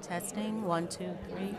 Testing, one, two, three.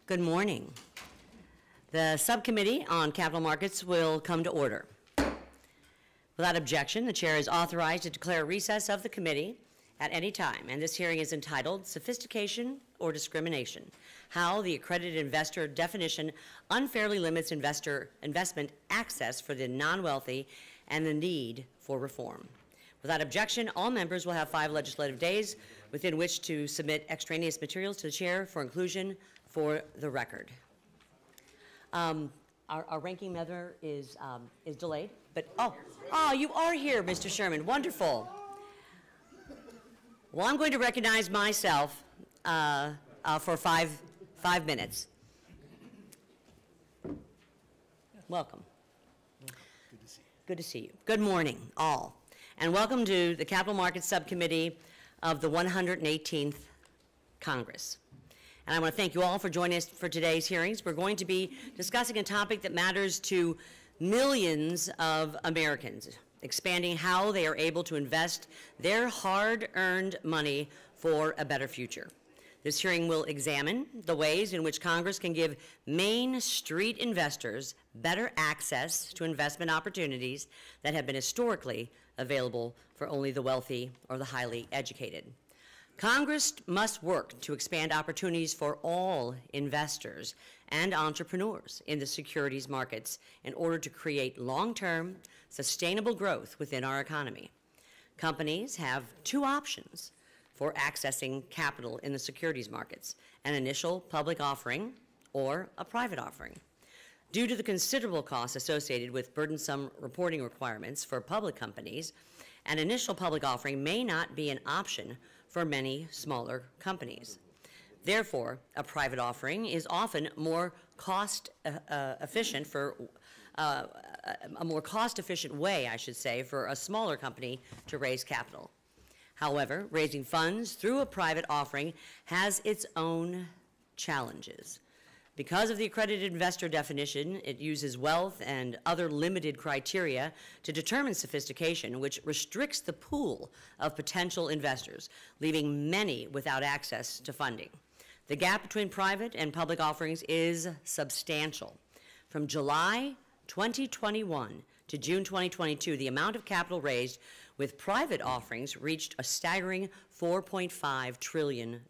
Good morning. The Subcommittee on Capital Markets will come to order. Without objection, the Chair is authorized to declare a recess of the committee at any time, and this hearing is entitled Sophistication or Discrimination: How the Accredited Investor Definition Unfairly Limits Investment Access for the Non-Wealthy and the Need for Reform. Without objection, all members will have 5 legislative days within which to submit extraneous materials to the Chair for inclusion for the record. Our ranking member is delayed, but you are here, Mr. Sherman. Wonderful. Well, I'm going to recognize myself for five minutes. Welcome. Good to see you. Good to see you. Good morning, all, and welcome to the Capital Markets Subcommittee of the 118th Congress. And I want to thank you all for joining us for today's hearings. We're going to be discussing a topic that matters to millions of Americans, expanding how they are able to invest their hard-earned money for a better future. This hearing will examine the ways in which Congress can give Main Street investors better access to investment opportunities that have been historically available for only the wealthy or the highly educated. Congress must work to expand opportunities for all investors and entrepreneurs in the securities markets in order to create long-term, sustainable growth within our economy. Companies have 2 options for accessing capital in the securities markets: an initial public offering or a private offering. Due to the considerable costs associated with burdensome reporting requirements for public companies, an initial public offering may not be an option for many smaller companies. Therefore, a private offering is often more cost-efficient a more cost-efficient way, I should say, for a smaller company to raise capital. However, raising funds through a private offering has its own challenges. Because of the accredited investor definition, it uses wealth and other limited criteria to determine sophistication, which restricts the pool of potential investors, leaving many without access to funding. The gap between private and public offerings is substantial. From July 2021 to June 2022, the amount of capital raised with private offerings reached a staggering $4.5 trillion.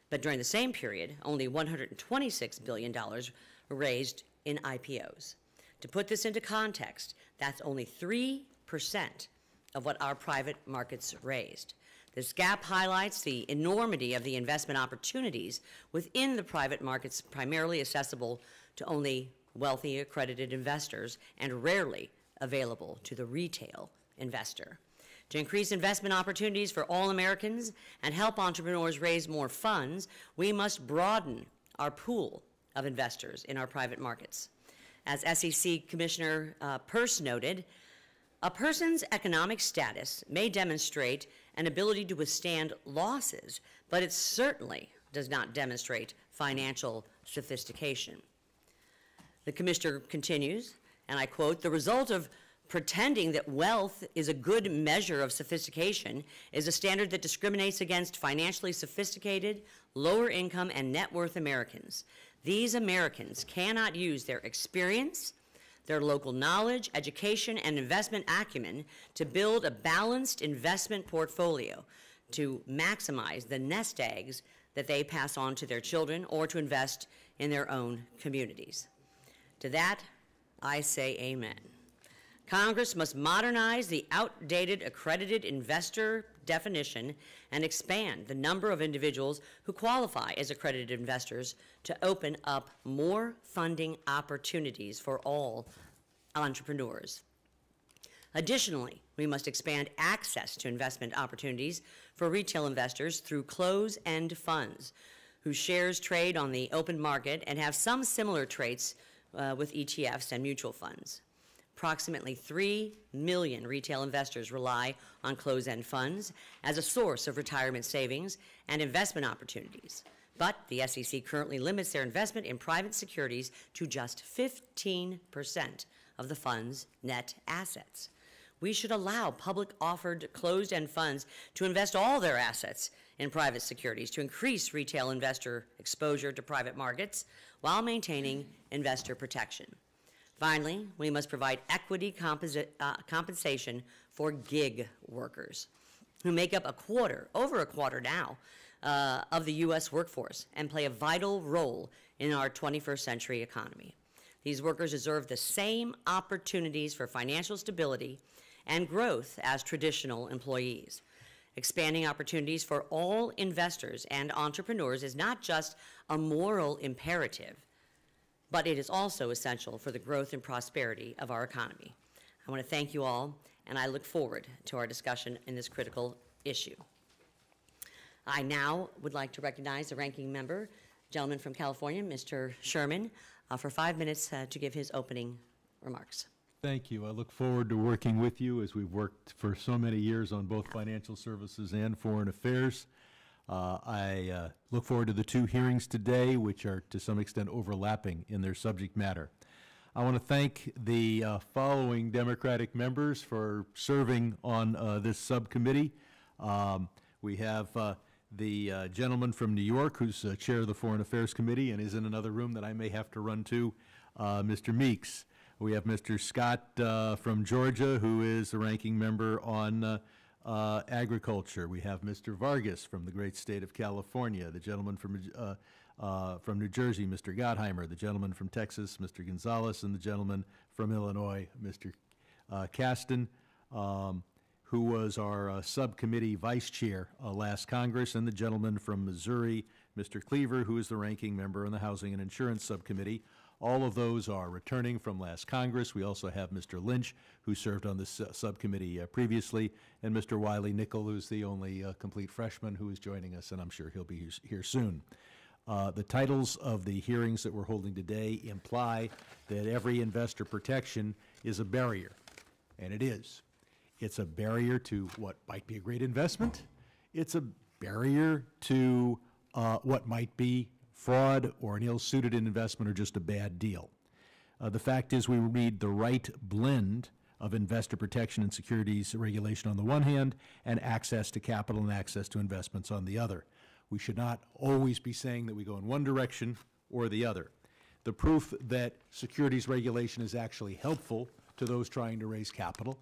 But during the same period, only $126 billion were raised in IPOs. To put this into context, that's only 3% of what our private markets raised. This gap highlights the enormity of the investment opportunities within the private markets, primarily accessible to only wealthy accredited investors and rarely available to the retail investor. To increase investment opportunities for all Americans and help entrepreneurs raise more funds, we must broaden our pool of investors in our private markets. As SEC Commissioner Peirce noted, a person's economic status may demonstrate an ability to withstand losses, but it certainly does not demonstrate financial sophistication. The Commissioner continues, and I quote, "The result of pretending that wealth is a good measure of sophistication is a standard that discriminates against financially sophisticated, lower income, and net worth Americans. These Americans cannot use their experience, their local knowledge, education, and investment acumen to build a balanced investment portfolio, to maximize the nest eggs that they pass on to their children, or to invest in their own communities." To that, I say amen. Congress must modernize the outdated accredited investor definition and expand the number of individuals who qualify as accredited investors to open up more funding opportunities for all entrepreneurs. Additionally, we must expand access to investment opportunities for retail investors through closed-end funds whose shares trade on the open market and have some similar traits with ETFs and mutual funds. Approximately 3 million retail investors rely on closed-end funds as a source of retirement savings and investment opportunities. But the SEC currently limits their investment in private securities to just 15% of the fund's net assets. We should allow public offered closed-end funds to invest all their assets in private securities to increase retail investor exposure to private markets while maintaining investor protection. Finally, we must provide equity compensation for gig workers who make up over a quarter now, of the U.S. workforce and play a vital role in our 21st century economy. These workers deserve the same opportunities for financial stability and growth as traditional employees. Expanding opportunities for all investors and entrepreneurs is not just a moral imperative, but it is also essential for the growth and prosperity of our economy. I want to thank you all, and I look forward to our discussion in this critical issue. I now would like to recognize the ranking member, gentleman from California, Mr. Sherman, for 5 minutes to give his opening remarks. Thank you. I look forward to working with you as we've worked for so many years on both financial services and foreign affairs. I look forward to the two hearings today, which are to some extent overlapping in their subject matter. I want to thank the following Democratic members for serving on this subcommittee. We have the gentleman from New York, who's chair of the Foreign Affairs Committee and is in another room that I may have to run to, Mr. Meeks. We have Mr. Scott from Georgia, who is the ranking member on agriculture. We have Mr. Vargas from the great state of California, the gentleman from New Jersey, Mr. Gottheimer, the gentleman from Texas, Mr. Gonzalez, and the gentleman from Illinois, Mr. Kasten, who was our subcommittee vice chair last Congress, and the gentleman from Missouri, Mr. Cleaver, who is the ranking member on the Housing and Insurance Subcommittee. All of those are returning from last Congress. We also have Mr. Lynch, who served on this subcommittee previously, and Mr. Wiley Nickel, who's the only complete freshman who is joining us, and I'm sure he'll be here soon. The titles of the hearings that we're holding today imply that every investor protection is a barrier, and it is. It's a barrier to what might be a great investment. It's a barrier to what might be fraud or an ill-suited investment or just a bad deal. The fact is we need the right blend of investor protection and securities regulation on the one hand and access to capital and access to investments on the other. We should not always be saying that we go in one direction or the other. The proof that securities regulation is actually helpful to those trying to raise capital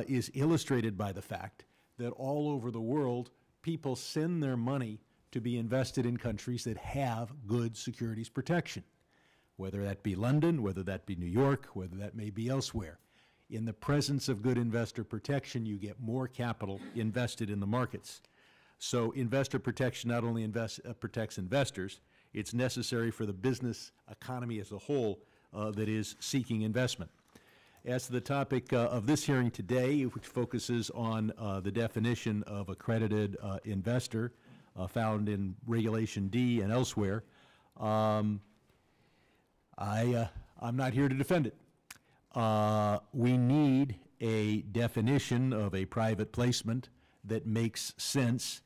is illustrated by the fact that all over the world, people send their money to be invested in countries that have good securities protection, whether that be London, whether that be New York, whether that may be elsewhere. In the presence of good investor protection, you get more capital invested in the markets. So investor protection not only protects investors, it's necessary for the business economy as a whole that is seeking investment. As to the topic of this hearing today, which focuses on the definition of accredited investor found in Regulation D and elsewhere, I'm not here to defend it. We need a definition of a private placement that makes sense,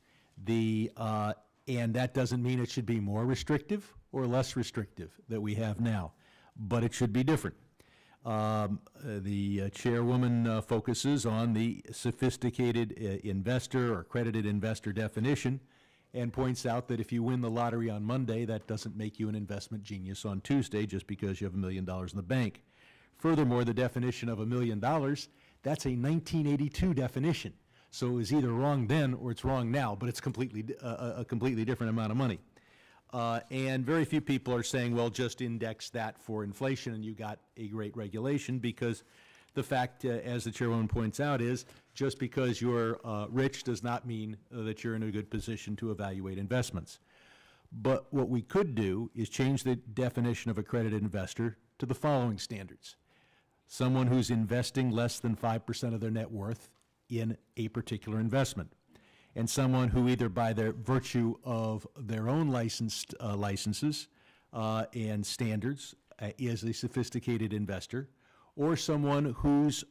and that doesn't mean it should be more restrictive or less restrictive that we have now, but it should be different. The chairwoman focuses on the sophisticated investor or accredited investor definition and points out that if you win the lottery on Monday, that doesn't make you an investment genius on Tuesday just because you have $1 million in the bank. Furthermore, the definition of $1 million, that's a 1982 definition. So it was either wrong then or it's wrong now, but it's a completely different amount of money. And very few people are saying, well, just index that for inflation and you got a great regulation, because the fact, as the chairwoman points out, is just because you're rich does not mean that you're in a good position to evaluate investments. But what we could do is change the definition of accredited investor to the following standards. Someone who's investing less than 5% of their net worth in a particular investment, and someone who either by their virtue of their own licenses and standards is a sophisticated investor, or someone whose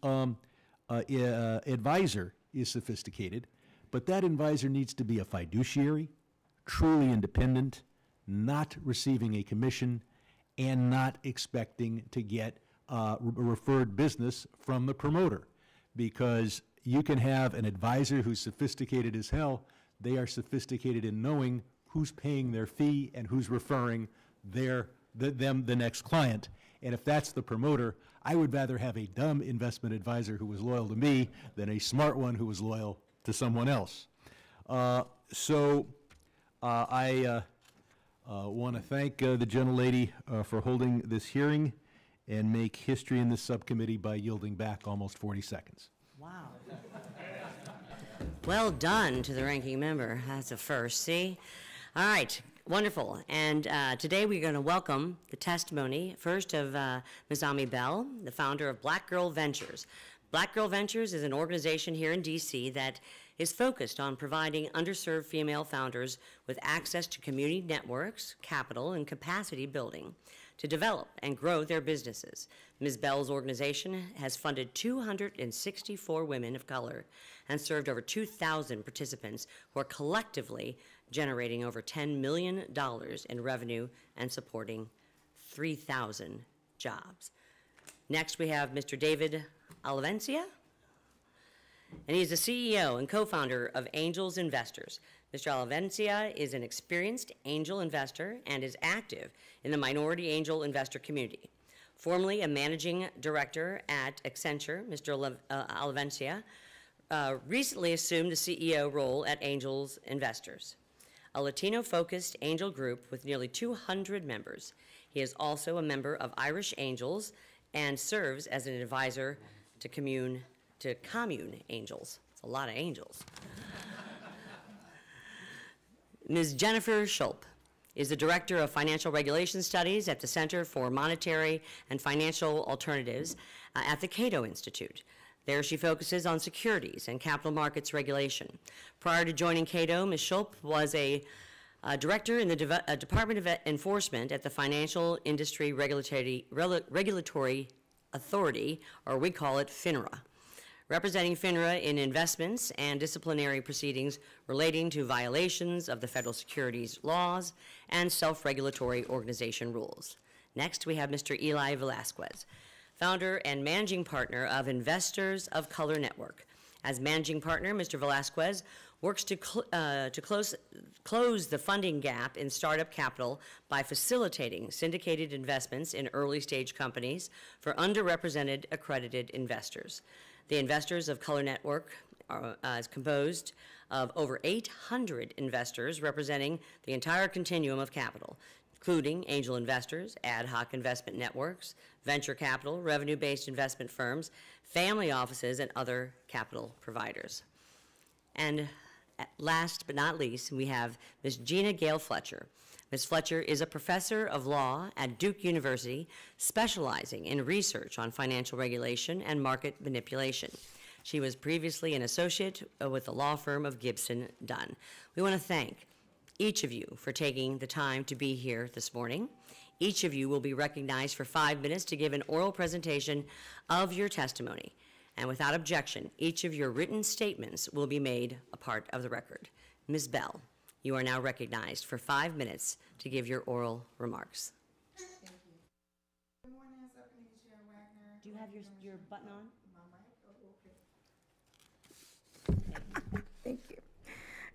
advisor is sophisticated, but that advisor needs to be a fiduciary, truly independent, not receiving a commission, and not expecting to get referred business from the promoter, because you can have an advisor who's sophisticated as hell, they are sophisticated in knowing who's paying their fee and who's referring the next client. And if that's the promoter, I would rather have a dumb investment advisor who was loyal to me than a smart one who was loyal to someone else. I want to thank the gentlelady for holding this hearing and make history in this subcommittee by yielding back almost 40 seconds. Wow. Well done to the ranking member. That's a first, see? All right, wonderful. And today we're going to welcome the testimony first of Ms. Ami Bell, the founder of Black Girl Ventures. Black Girl Ventures is an organization here in D.C. that is focused on providing underserved female founders with access to community networks, capital, and capacity building to develop and grow their businesses. Ms. Bell's organization has funded 264 women of color and served over 2,000 participants who are collectively generating over $10 million in revenue and supporting 3,000 jobs. Next, we have Mr. David Olivencia, and he's the CEO and co-founder of Angels Investors. Mr. Olivencia is an experienced angel investor and is active in the minority angel investor community. Formerly a managing director at Accenture, Mr. Olivencia recently assumed the CEO role at Angels Investors, a Latino-focused angel group with nearly 200 members. He is also a member of Irish Angels and serves as an advisor to commune angels. It's a lot of angels. Ms. Jennifer Schulp is the Director of Financial Regulation Studies at the Center for Monetary and Financial Alternatives at the Cato Institute. There she focuses on securities and capital markets regulation. Prior to joining Cato, Ms. Schulp was a director in the Department of Enforcement at the Financial Industry Regulatory Authority, or we call it FINRA, representing FINRA in investments and disciplinary proceedings relating to violations of the federal securities laws and self-regulatory organization rules. Next, we have Mr. Eli Velasquez, founder and managing partner of Investors of Color Network. As managing partner, Mr. Velasquez works to close the funding gap in startup capital by facilitating syndicated investments in early-stage companies for underrepresented accredited investors. The Investors of Color Network is composed of over 800 investors representing the entire continuum of capital, including angel investors, ad hoc investment networks, venture capital, revenue-based investment firms, family offices, and other capital providers. And last but not least, we have Ms. Gina Gale Fletcher. Ms. Fletcher is a professor of law at Duke University, specializing in research on financial regulation and market manipulation. She was previously an associate with the law firm of Gibson Dunn. We want to thank each of you for taking the time to be here this morning. Each of you will be recognized for 5 minutes to give an oral presentation of your testimony. And without objection, each of your written statements will be made a part of the record. Ms. Bell, you are now recognized for 5 minutes to give your oral remarks. Thank you. Good morning, Subcommittee Chair Wagner. Do you have your button on? My mic? Oh, okay. Thank you.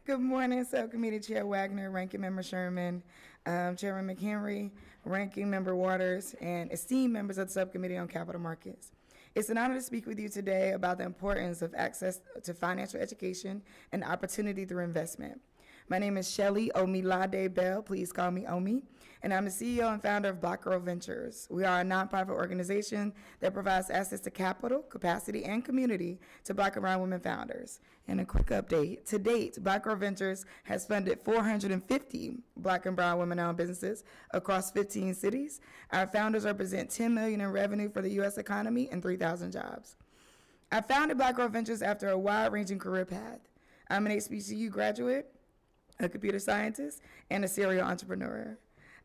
Good morning, Subcommittee Chair Wagner, Ranking Member Sherman, Chairman McHenry, Ranking Member Waters, and esteemed members of the Subcommittee on Capital Markets. It's an honor to speak with you today about the importance of access to financial education and opportunity through investment. My name is Shelly Omilade Bell, please call me Omi, and I'm the CEO and founder of Black Girl Ventures. We are a nonprofit organization that provides access to capital, capacity, and community to Black and brown women founders. And a quick update, to date, Black Girl Ventures has funded 450 Black and brown women-owned businesses across 15 cities. Our founders represent $10 million in revenue for the U.S. economy and 3,000 jobs. I founded Black Girl Ventures after a wide-ranging career path. I'm an HBCU graduate, a computer scientist, and a serial entrepreneur.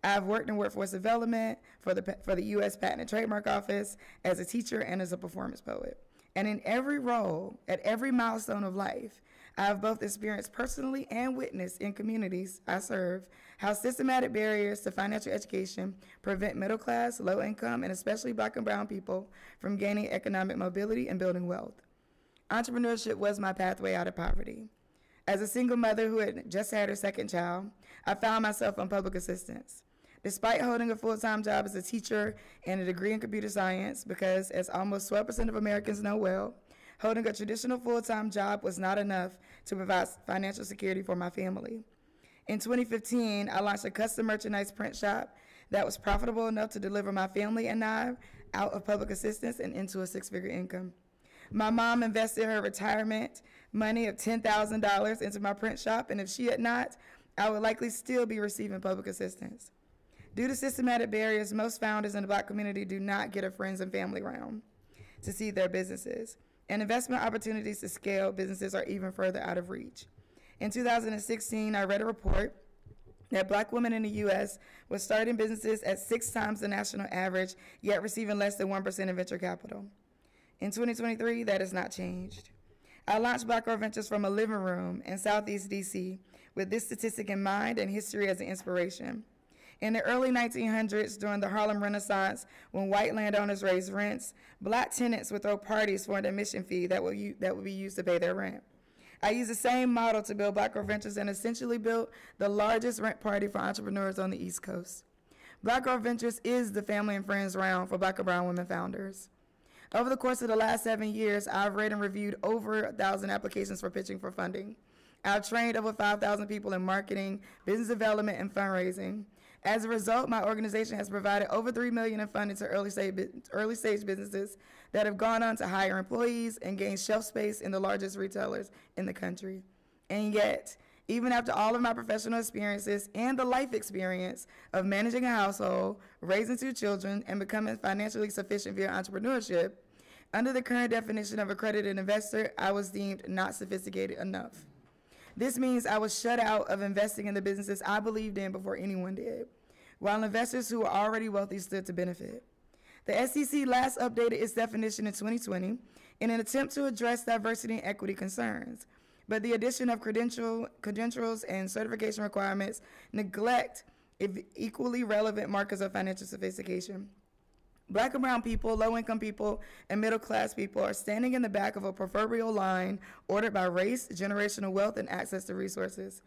I've worked in workforce development for the U.S. Patent and Trademark Office, as a teacher, and as a performance poet. And in every role, at every milestone of life, I've both experienced personally and witnessed in communities I serve how systematic barriers to financial education prevent middle class, low income, and especially Black and brown people from gaining economic mobility and building wealth. Entrepreneurship was my pathway out of poverty. As a single mother who had just had her second child, I found myself on public assistance. Despite holding a full-time job as a teacher and a degree in computer science, because as almost 12% of Americans know well, holding a traditional full-time job was not enough to provide financial security for my family. In 2015, I launched a custom merchandise print shop that was profitable enough to deliver my family and I out of public assistance and into a six-figure income. My mom invested her retirement money of $10,000 into my print shop, and if she had not, I would likely still be receiving public assistance. Due to systematic barriers, most founders in the Black community do not get a friends and family round to see their businesses, and investment opportunities to scale businesses are even further out of reach. In 2016, I read a report that Black women in the U.S. were starting businesses at 6 times the national average, yet receiving less than 1% in venture capital. In 2023, that has not changed. I launched Black Girl Ventures from a living room in Southeast DC with this statistic in mind and history as an inspiration. In the early 1900s, during the Harlem Renaissance, when white landowners raised rents, Black tenants would throw parties for an admission fee that would be used to pay their rent. I used the same model to build Black Girl Ventures and essentially built the largest rent party for entrepreneurs on the East Coast. Black Girl Ventures is the family and friends round for Black and brown women founders. Over the course of the last 7 years, I've read and reviewed over 1,000 applications for pitching for funding. I've trained over 5,000 people in marketing, business development, and fundraising. As a result, my organization has provided over $3 million in funding to early stage businesses that have gone on to hire employees and gain shelf space in the largest retailers in the country. And yet, even after all of my professional experiences and the life experience of managing a household, raising 2 children, and becoming financially sufficient via entrepreneurship, under the current definition of accredited investor, I was deemed not sophisticated enough. This means I was shut out of investing in the businesses I believed in before anyone did, while investors who were already wealthy stood to benefit. The SEC last updated its definition in 2020 in an attempt to address diversity and equity concerns, but the addition of credentials and certification requirements neglect equally relevant markers of financial sophistication. Black and brown people, low-income people, and middle-class people are standing in the back of a proverbial line ordered by race, generational wealth, and access to resources.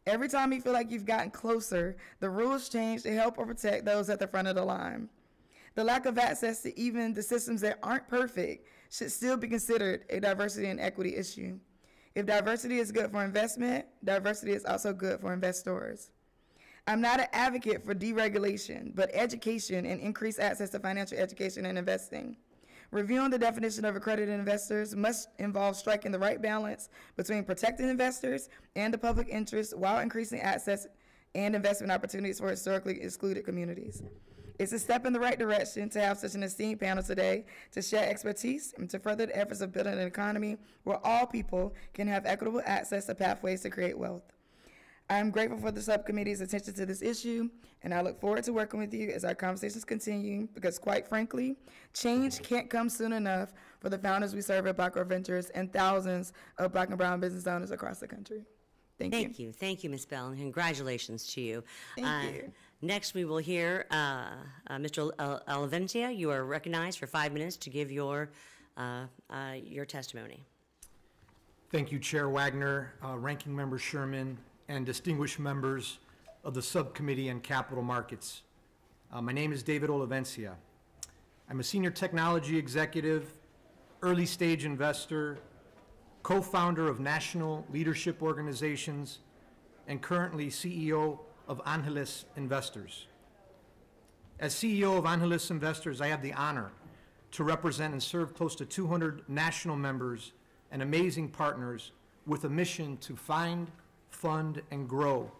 Every time you feel like you've gotten closer, the rules change to help or protect those at the front of the line. The lack of access to even the systems that aren't perfect should still be considered a diversity and equity issue. If diversity is good for investment, diversity is also good for investors. I'm not an advocate for deregulation, but education and increased access to financial education and investing. Reviewing the definition of accredited investors must involve striking the right balance between protecting investors and the public interest while increasing access and investment opportunities for historically excluded communities. It's a step in the right direction to have such an esteemed panel today to share expertise and to further the efforts of building an economy where all people can have equitable access to pathways to create wealth. I am grateful for the subcommittee's attention to this issue, and I look forward to working with you as our conversations continue, because quite frankly, change can't come soon enough for the founders we serve at Black Girl Ventures and thousands of Black and brown business owners across the country. Thank you. Thank you, Ms. Bell, and congratulations to you. Thank you. Next, we will hear Mr. Olivencia. You are recognized for 5 minutes to give your testimony. Thank you, Chair Wagner, Ranking Member Sherman, and distinguished members of the Subcommittee on Capital Markets. My name is David Olivencia. I'm a senior technology executive, early stage investor, co-founder of national leadership organizations, and currently CEO of Angeles Investors. As CEO of Angeles Investors, I have the honor to represent and serve close to 200 national members and amazing partners with a mission to find, fund, and grow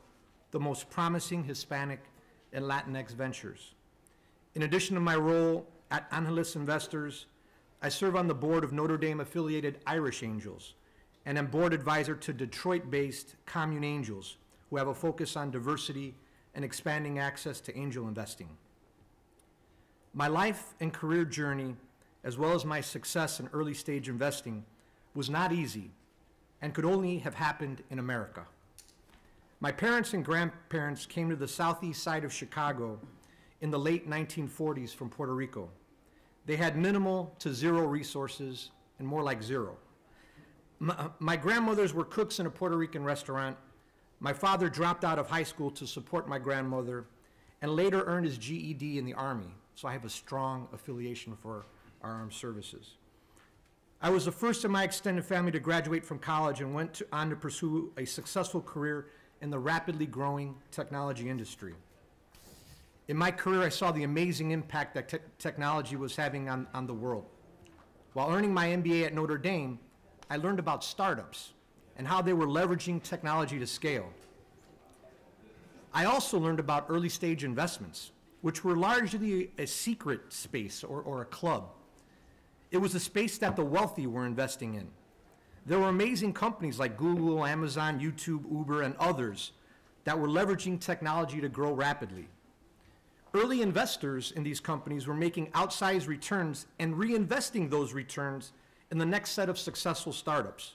the most promising Hispanic and Latinx ventures. In addition to my role at Angeles Investors, I serve on the board of Notre Dame-affiliated Irish Angels and am board advisor to Detroit-based Commune Angels, who have a focus on diversity and expanding access to angel investing. My life and career journey, as well as my success in early stage investing, was not easy and could only have happened in America. My parents and grandparents came to the southeast side of Chicago in the late 1940s from Puerto Rico. They had minimal to zero resources, and more like zero. My grandmothers were cooks in a Puerto Rican restaurant. My father dropped out of high school to support my grandmother and later earned his GED in the Army, so I have a strong affiliation for our armed services. I was the first in my extended family to graduate from college and went on to pursue a successful career in the rapidly growing technology industry. In my career, I saw the amazing impact that technology was having on the world. While earning my MBA at Notre Dame, I learned about startups and how they were leveraging technology to scale. I also learned about early stage investments, which were largely a secret space or a club. It was a space that the wealthy were investing in. There were amazing companies like Google, Amazon, YouTube, Uber, and others that were leveraging technology to grow rapidly. Early investors in these companies were making outsized returns and reinvesting those returns in the next set of successful startups.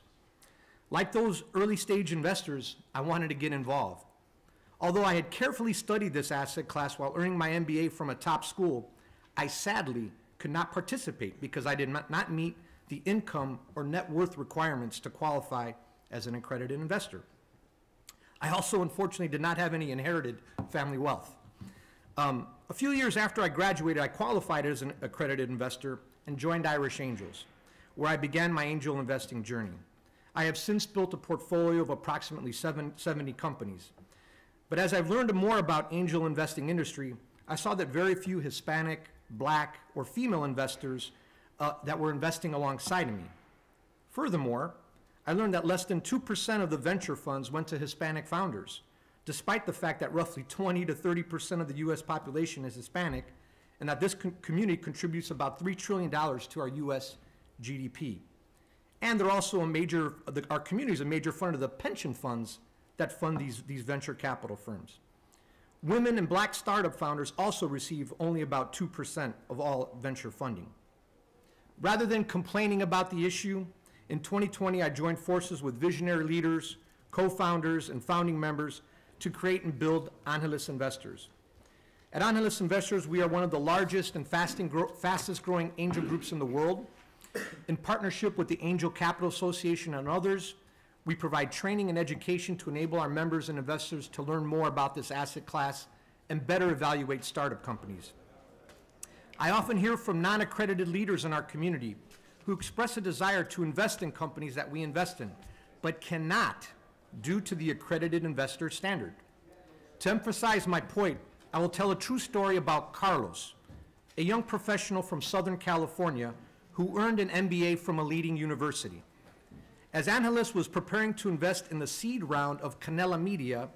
Like those early stage investors, I wanted to get involved. Although I had carefully studied this asset class while earning my MBA from a top school, I sadly could not participate because I did not meet the income or net worth requirements to qualify as an accredited investor. I also, unfortunately, did not have any inherited family wealth. A few years after I graduated, I qualified as an accredited investor and joined Irish Angels, where I began my angel investing journey. I have since built a portfolio of approximately 70 companies. But as I've learned more about angel investing industry, I saw that very few Hispanic, Black, or female investors that were investing alongside of me. Furthermore, I learned that less than 2% of the venture funds went to Hispanic founders, despite the fact that roughly 20 to 30% of the U.S. population is Hispanic, and that this community contributes about $3 trillion to our U.S. GDP. And they're also our community is a major funder of the pension funds that fund these venture capital firms. Women and Black startup founders also receive only about 2% of all venture funding. Rather than complaining about the issue, in 2020 I joined forces with visionary leaders, co-founders, and founding members to create and build Angeles Investors. At Angeles Investors, we are one of the largest and fastest growing angel groups in the world. In partnership with the Angel Capital Association and others, we provide training and education to enable our members and investors to learn more about this asset class and better evaluate startup companies. I often hear from non-accredited leaders in our community who express a desire to invest in companies that we invest in, but cannot due to the accredited investor standard. To emphasize my point, I will tell a true story about Carlos, a young professional from Southern California who earned an MBA from a leading university. As Angeles was preparing to invest in the seed round of Canela Media,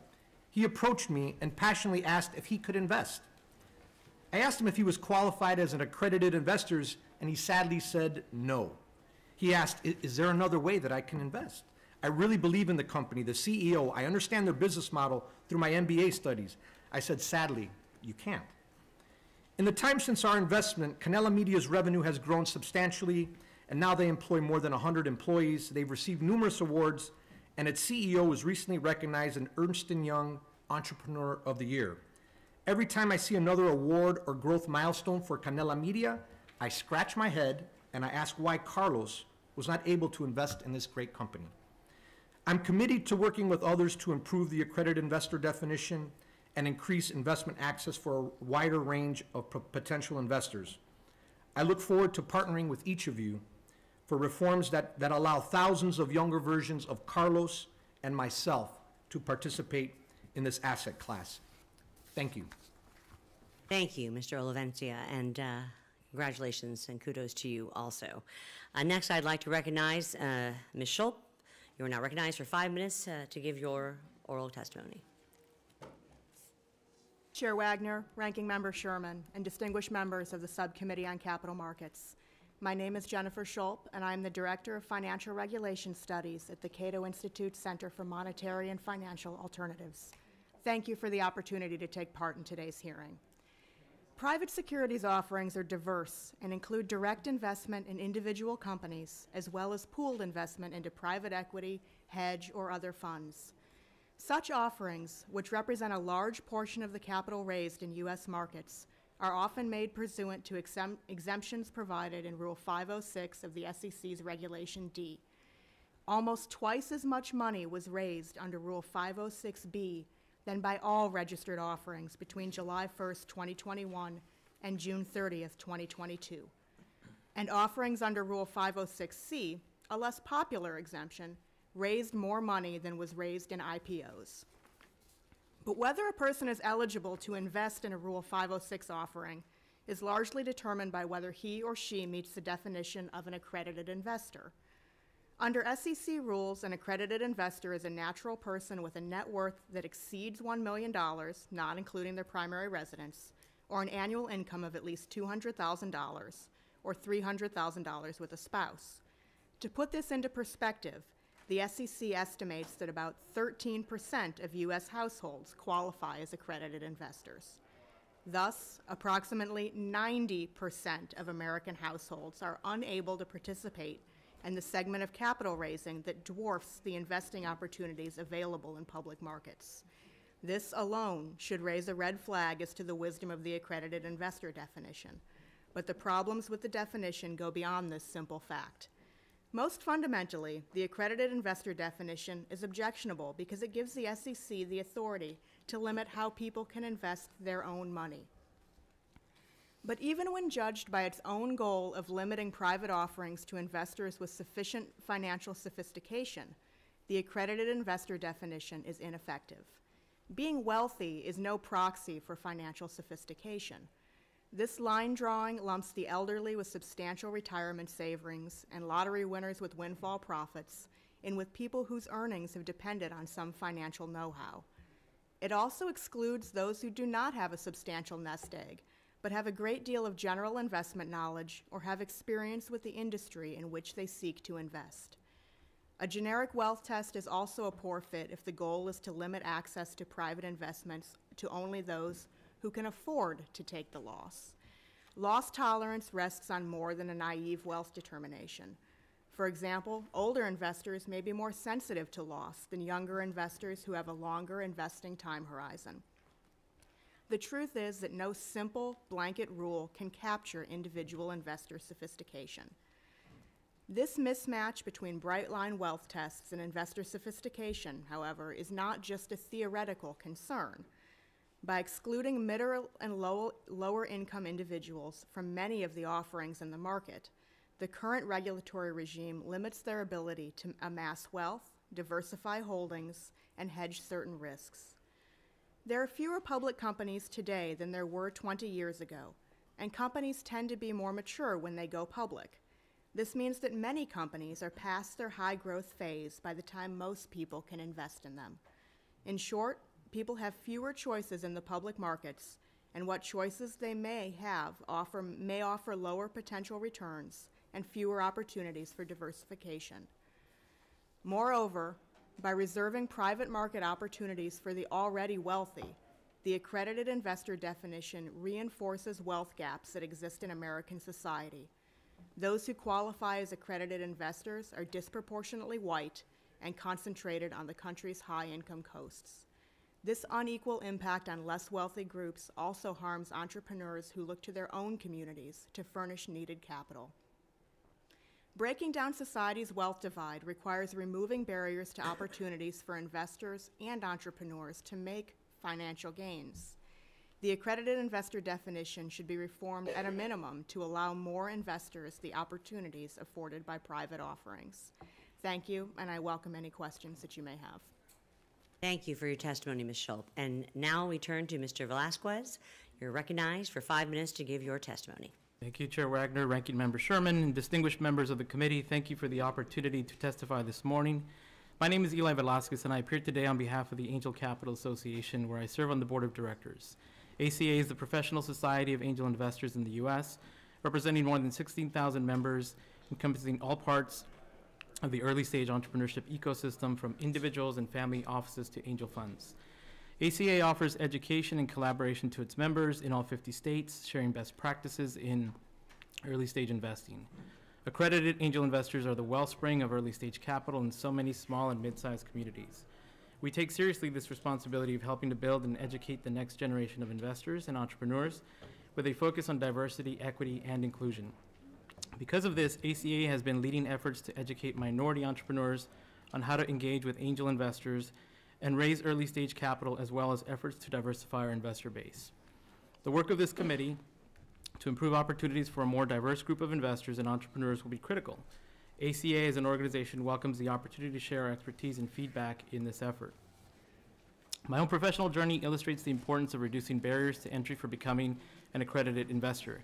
he approached me and passionately asked if he could invest. I asked him if he was qualified as an accredited investor, and he sadly said no. He asked, is there another way that I can invest? I really believe in the company, the CEO. I understand their business model through my MBA studies. I said, sadly, you can't. In the time since our investment, Canela Media's revenue has grown substantially, and now they employ more than 100 employees. They've received numerous awards, and its CEO was recently recognized an Ernst & Young Entrepreneur of the Year. Every time I see another award or growth milestone for Canela Media, I scratch my head and I ask why Carlos was not able to invest in this great company. I'm committed to working with others to improve the accredited investor definition and increase investment access for a wider range of potential investors. I look forward to partnering with each of you for reforms that allow thousands of younger versions of Carlos and myself to participate in this asset class. Thank you. Thank you, Mr. Olivencia, and congratulations and kudos to you also. Next, I'd like to recognize Ms. Schulp. You are now recognized for 5 minutes to give your oral testimony. Chair Wagner, Ranking Member Sherman, and distinguished members of the Subcommittee on Capital Markets. My name is Jennifer Schulp, and I am the Director of Financial Regulation Studies at the Cato Institute Center for Monetary and Financial Alternatives. Thank you for the opportunity to take part in today's hearing. Private securities offerings are diverse and include direct investment in individual companies, as well as pooled investment into private equity, hedge, or other funds. Such offerings, which represent a large portion of the capital raised in U.S. markets, are often made pursuant to exemptions provided in Rule 506 of the SEC's Regulation D. Almost twice as much money was raised under Rule 506B than by all registered offerings between July 1st, 2021 and June 30th, 2022. And offerings under Rule 506C, a less popular exemption, raised more money than was raised in IPOs. But whether a person is eligible to invest in a Rule 506 offering is largely determined by whether he or she meets the definition of an accredited investor. Under SEC rules, an accredited investor is a natural person with a net worth that exceeds $1 million, not including their primary residence, or an annual income of at least $200,000, or $300,000 with a spouse. To put this into perspective, the SEC estimates that about 13% of U.S. households qualify as accredited investors. Thus, approximately 90% of American households are unable to participate in the segment of capital raising that dwarfs the investing opportunities available in public markets. This alone should raise a red flag as to the wisdom of the accredited investor definition. But the problems with the definition go beyond this simple fact. Most fundamentally, the accredited investor definition is objectionable because it gives the SEC the authority to limit how people can invest their own money. But even when judged by its own goal of limiting private offerings to investors with sufficient financial sophistication, the accredited investor definition is ineffective. Being wealthy is no proxy for financial sophistication. This line drawing lumps the elderly with substantial retirement savings and lottery winners with windfall profits in with people whose earnings have depended on some financial know-how. It also excludes those who do not have a substantial nest egg, but have a great deal of general investment knowledge or have experience with the industry in which they seek to invest. A generic wealth test is also a poor fit if the goal is to limit access to private investments to only those who can afford to take the loss. Loss tolerance rests on more than a naive wealth determination. For example, older investors may be more sensitive to loss than younger investors who have a longer investing time horizon. The truth is that no simple blanket rule can capture individual investor sophistication. This mismatch between bright line wealth tests and investor sophistication, however, is not just a theoretical concern. By excluding middle and lower income individuals from many of the offerings in the market, the current regulatory regime limits their ability to amass wealth, diversify holdings, and hedge certain risks. There are fewer public companies today than there were 20 years ago, and companies tend to be more mature when they go public. This means that many companies are past their high growth phase by the time most people can invest in them. In short, people have fewer choices in the public markets, and what choices they may have may offer lower potential returns and fewer opportunities for diversification. Moreover, by reserving private market opportunities for the already wealthy, the accredited investor definition reinforces wealth gaps that exist in American society. Those who qualify as accredited investors are disproportionately white and concentrated on the country's high-income coasts. This unequal impact on less wealthy groups also harms entrepreneurs who look to their own communities to furnish needed capital. Breaking down society's wealth divide requires removing barriers to opportunities for investors and entrepreneurs to make financial gains. The accredited investor definition should be reformed at a minimum to allow more investors the opportunities afforded by private offerings. Thank you, and I welcome any questions that you may have. Thank you for your testimony, Ms. Schulp. And now we turn to Mr. Velasquez. You're recognized for 5 minutes to give your testimony. Thank you, Chair Wagner, Ranking Member Sherman, and distinguished members of the committee. Thank you for the opportunity to testify this morning. My name is Eli Velasquez, and I appear today on behalf of the Angel Capital Association, where I serve on the board of directors. ACA is the professional society of angel investors in the U.S., representing more than 16,000 members, encompassing all parts of the early stage entrepreneurship ecosystem, from individuals and family offices to angel funds. ACA offers education and collaboration to its members in all 50 states, sharing best practices in early stage investing. Accredited angel investors are the wellspring of early stage capital in so many small and mid-sized communities. We take seriously this responsibility of helping to build and educate the next generation of investors and entrepreneurs with a focus on diversity, equity, and inclusion. Because of this, ACA has been leading efforts to educate minority entrepreneurs on how to engage with angel investors and raise early-stage capital, as well as efforts to diversify our investor base. The work of this committee to improve opportunities for a more diverse group of investors and entrepreneurs will be critical. ACA as an organization welcomes the opportunity to share our expertise and feedback in this effort. My own professional journey illustrates the importance of reducing barriers to entry for becoming an accredited investor.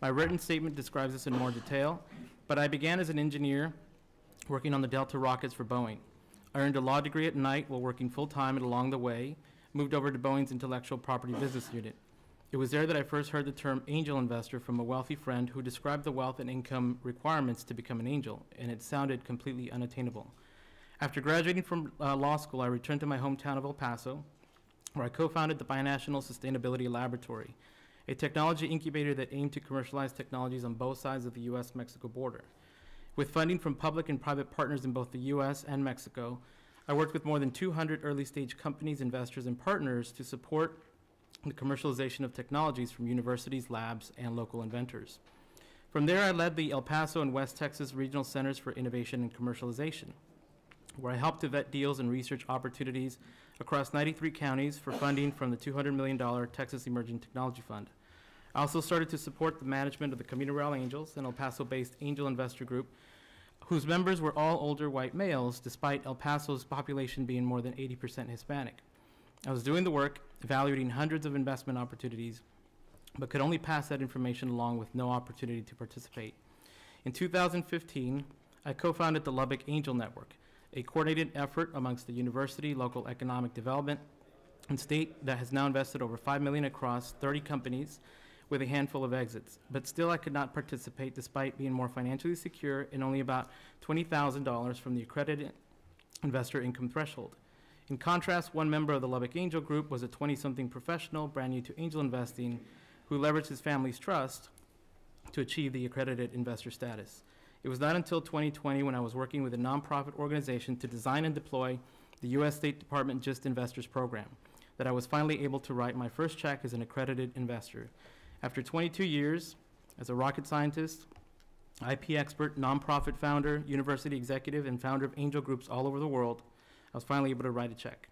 My written statement describes this in more detail, but I began as an engineer working on the Delta rockets for Boeing. I earned a law degree at night while working full-time, and along the way, moved over to Boeing's intellectual property business unit. It was there that I first heard the term angel investor from a wealthy friend who described the wealth and income requirements to become an angel, and it sounded completely unattainable. After graduating from law school, I returned to my hometown of El Paso, where I co-founded the Binational Sustainability Laboratory, a technology incubator that aimed to commercialize technologies on both sides of the U.S.-Mexico border. With funding from public and private partners in both the U.S. and Mexico, I worked with more than 200 early-stage companies, investors, and partners to support the commercialization of technologies from universities, labs, and local inventors. From there, I led the El Paso and West Texas Regional Centers for Innovation and Commercialization, where I helped to vet deals and research opportunities across 93 counties for funding from the $200 million Texas Emerging Technology Fund. I also started to support the management of the Camino Real Angels, an El Paso-based angel investor group whose members were all older white males, despite El Paso's population being more than 80% Hispanic. I was doing the work, evaluating hundreds of investment opportunities, but could only pass that information along with no opportunity to participate. In 2015, I co-founded the Lubbock Angel Network, a coordinated effort amongst the university, local economic development, and state that has now invested over $5 million across 30 companies with a handful of exits. But still, I could not participate despite being more financially secure and only about $20,000 from the accredited investor income threshold. In contrast, one member of the Lubbock Angel Group was a 20-something professional brand new to angel investing who leveraged his family's trust to achieve the accredited investor status. It was not until 2020, when I was working with a nonprofit organization to design and deploy the U.S. State Department Just Investors program, that I was finally able to write my first check as an accredited investor. After 22 years as a rocket scientist, IP expert, nonprofit founder, university executive, and founder of angel groups all over the world, I was finally able to write a check.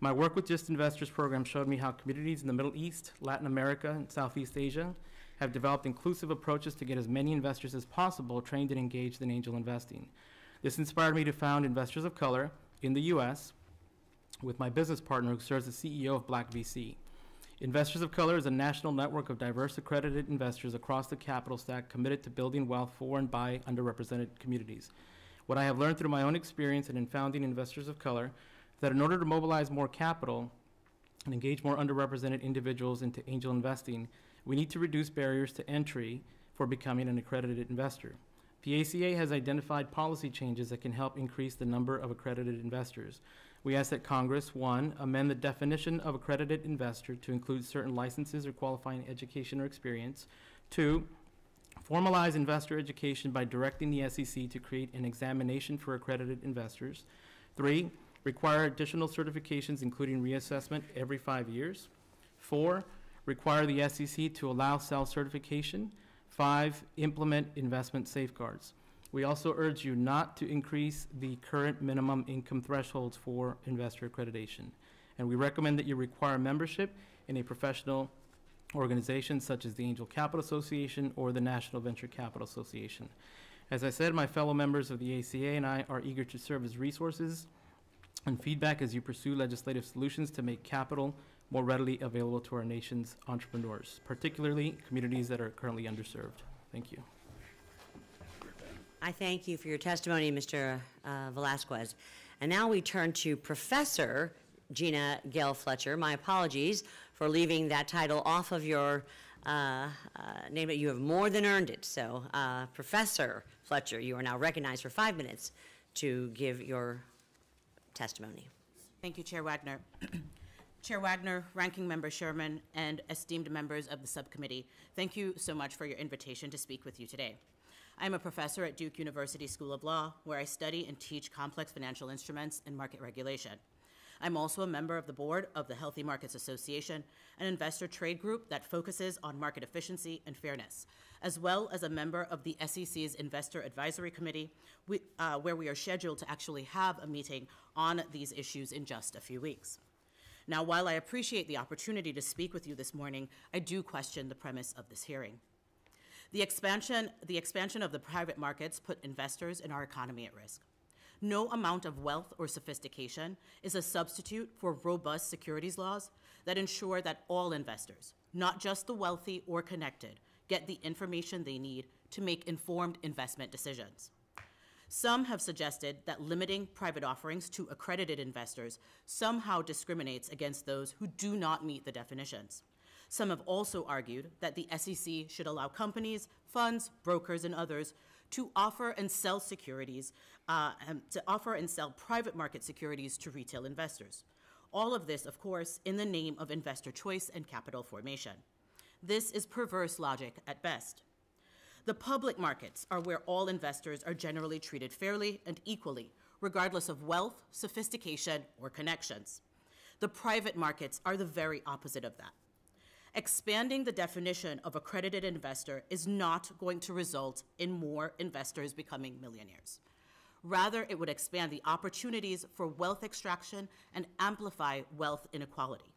My work with Just Investors program showed me how communities in the Middle East, Latin America, and Southeast Asia have developed inclusive approaches to get as many investors as possible trained and engaged in angel investing. This inspired me to found Investors of Color in the U.S. with my business partner, who serves as CEO of Black VC. Investors of Color is a national network of diverse accredited investors across the capital stack committed to building wealth for and by underrepresented communities. What I have learned through my own experience and in founding Investors of Color, that in order to mobilize more capital and engage more underrepresented individuals into angel investing, we need to reduce barriers to entry for becoming an accredited investor. The ACA has identified policy changes that can help increase the number of accredited investors. We ask that Congress, 1, amend the definition of accredited investor to include certain licenses or qualifying education or experience. 2, formalize investor education by directing the SEC to create an examination for accredited investors. 3, require additional certifications, including reassessment every 5 years. 4, require the SEC to allow self-certification. 5, implement investment safeguards. We also urge you not to increase the current minimum income thresholds for investor accreditation. And we recommend that you require membership in a professional organizations such as the Angel Capital Association or the National Venture Capital Association. As I said, my fellow members of the ACA and I are eager to serve as resources and feedback as you pursue legislative solutions to make capital more readily available to our nation's entrepreneurs, particularly communities that are currently underserved. Thank you. I thank you for your testimony, Mr. Velasquez. And now we turn to Professor Gina Gail Fletcher. My apologies for leaving that title off of your name, but you have more than earned it. So, Professor Fletcher, you are now recognized for 5 minutes to give your testimony. Thank you, Chair Wagner. Chair Wagner, Ranking Member Sherman, and esteemed members of the subcommittee, thank you so much for your invitation to speak with you today. I'm a professor at Duke University School of Law, where I study and teach complex financial instruments and market regulation. I'm also a member of the board of the Healthy Markets Association, an investor trade group that focuses on market efficiency and fairness, as well as a member of the SEC's Investor Advisory Committee, where we are scheduled to actually have a meeting on these issues in just a few weeks. Now, while I appreciate the opportunity to speak with you this morning, I do question the premise of this hearing. The expansion of the private markets put investors in our economy at risk. No amount of wealth or sophistication is a substitute for robust securities laws that ensure that all investors, not just the wealthy or connected, get the information they need to make informed investment decisions. Some have suggested that limiting private offerings to accredited investors somehow discriminates against those who do not meet the definitions. Some have also argued that the SEC should allow companies, funds, brokers, and others to offer and sell securities, private market securities to retail investors. All of this, of course, in the name of investor choice and capital formation. This is perverse logic at best. The public markets are where all investors are generally treated fairly and equally, regardless of wealth, sophistication, or connections. The private markets are the very opposite of that. Expanding the definition of accredited investor is not going to result in more investors becoming millionaires. Rather, it would expand the opportunities for wealth extraction and amplify wealth inequality.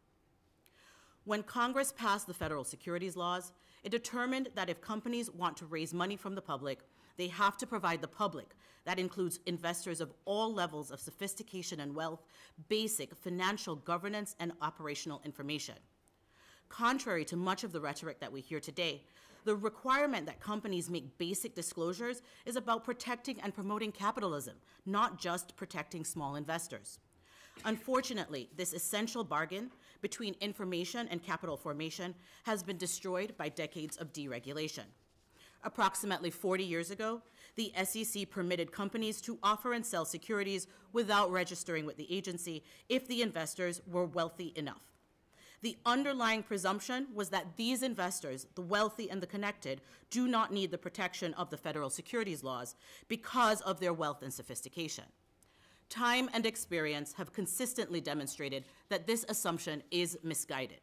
When Congress passed the federal securities laws, it determined that if companies want to raise money from the public, they have to provide the public, that includes investors of all levels of sophistication and wealth, basic financial governance and operational information. Contrary to much of the rhetoric that we hear today, the requirement that companies make basic disclosures is about protecting and promoting capitalism, not just protecting small investors. Unfortunately, this essential bargain between information and capital formation has been destroyed by decades of deregulation. Approximately 40 years ago, the SEC permitted companies to offer and sell securities without registering with the agency if the investors were wealthy enough. The underlying presumption was that these investors, the wealthy and the connected, do not need the protection of the federal securities laws because of their wealth and sophistication. Time and experience have consistently demonstrated that this assumption is misguided.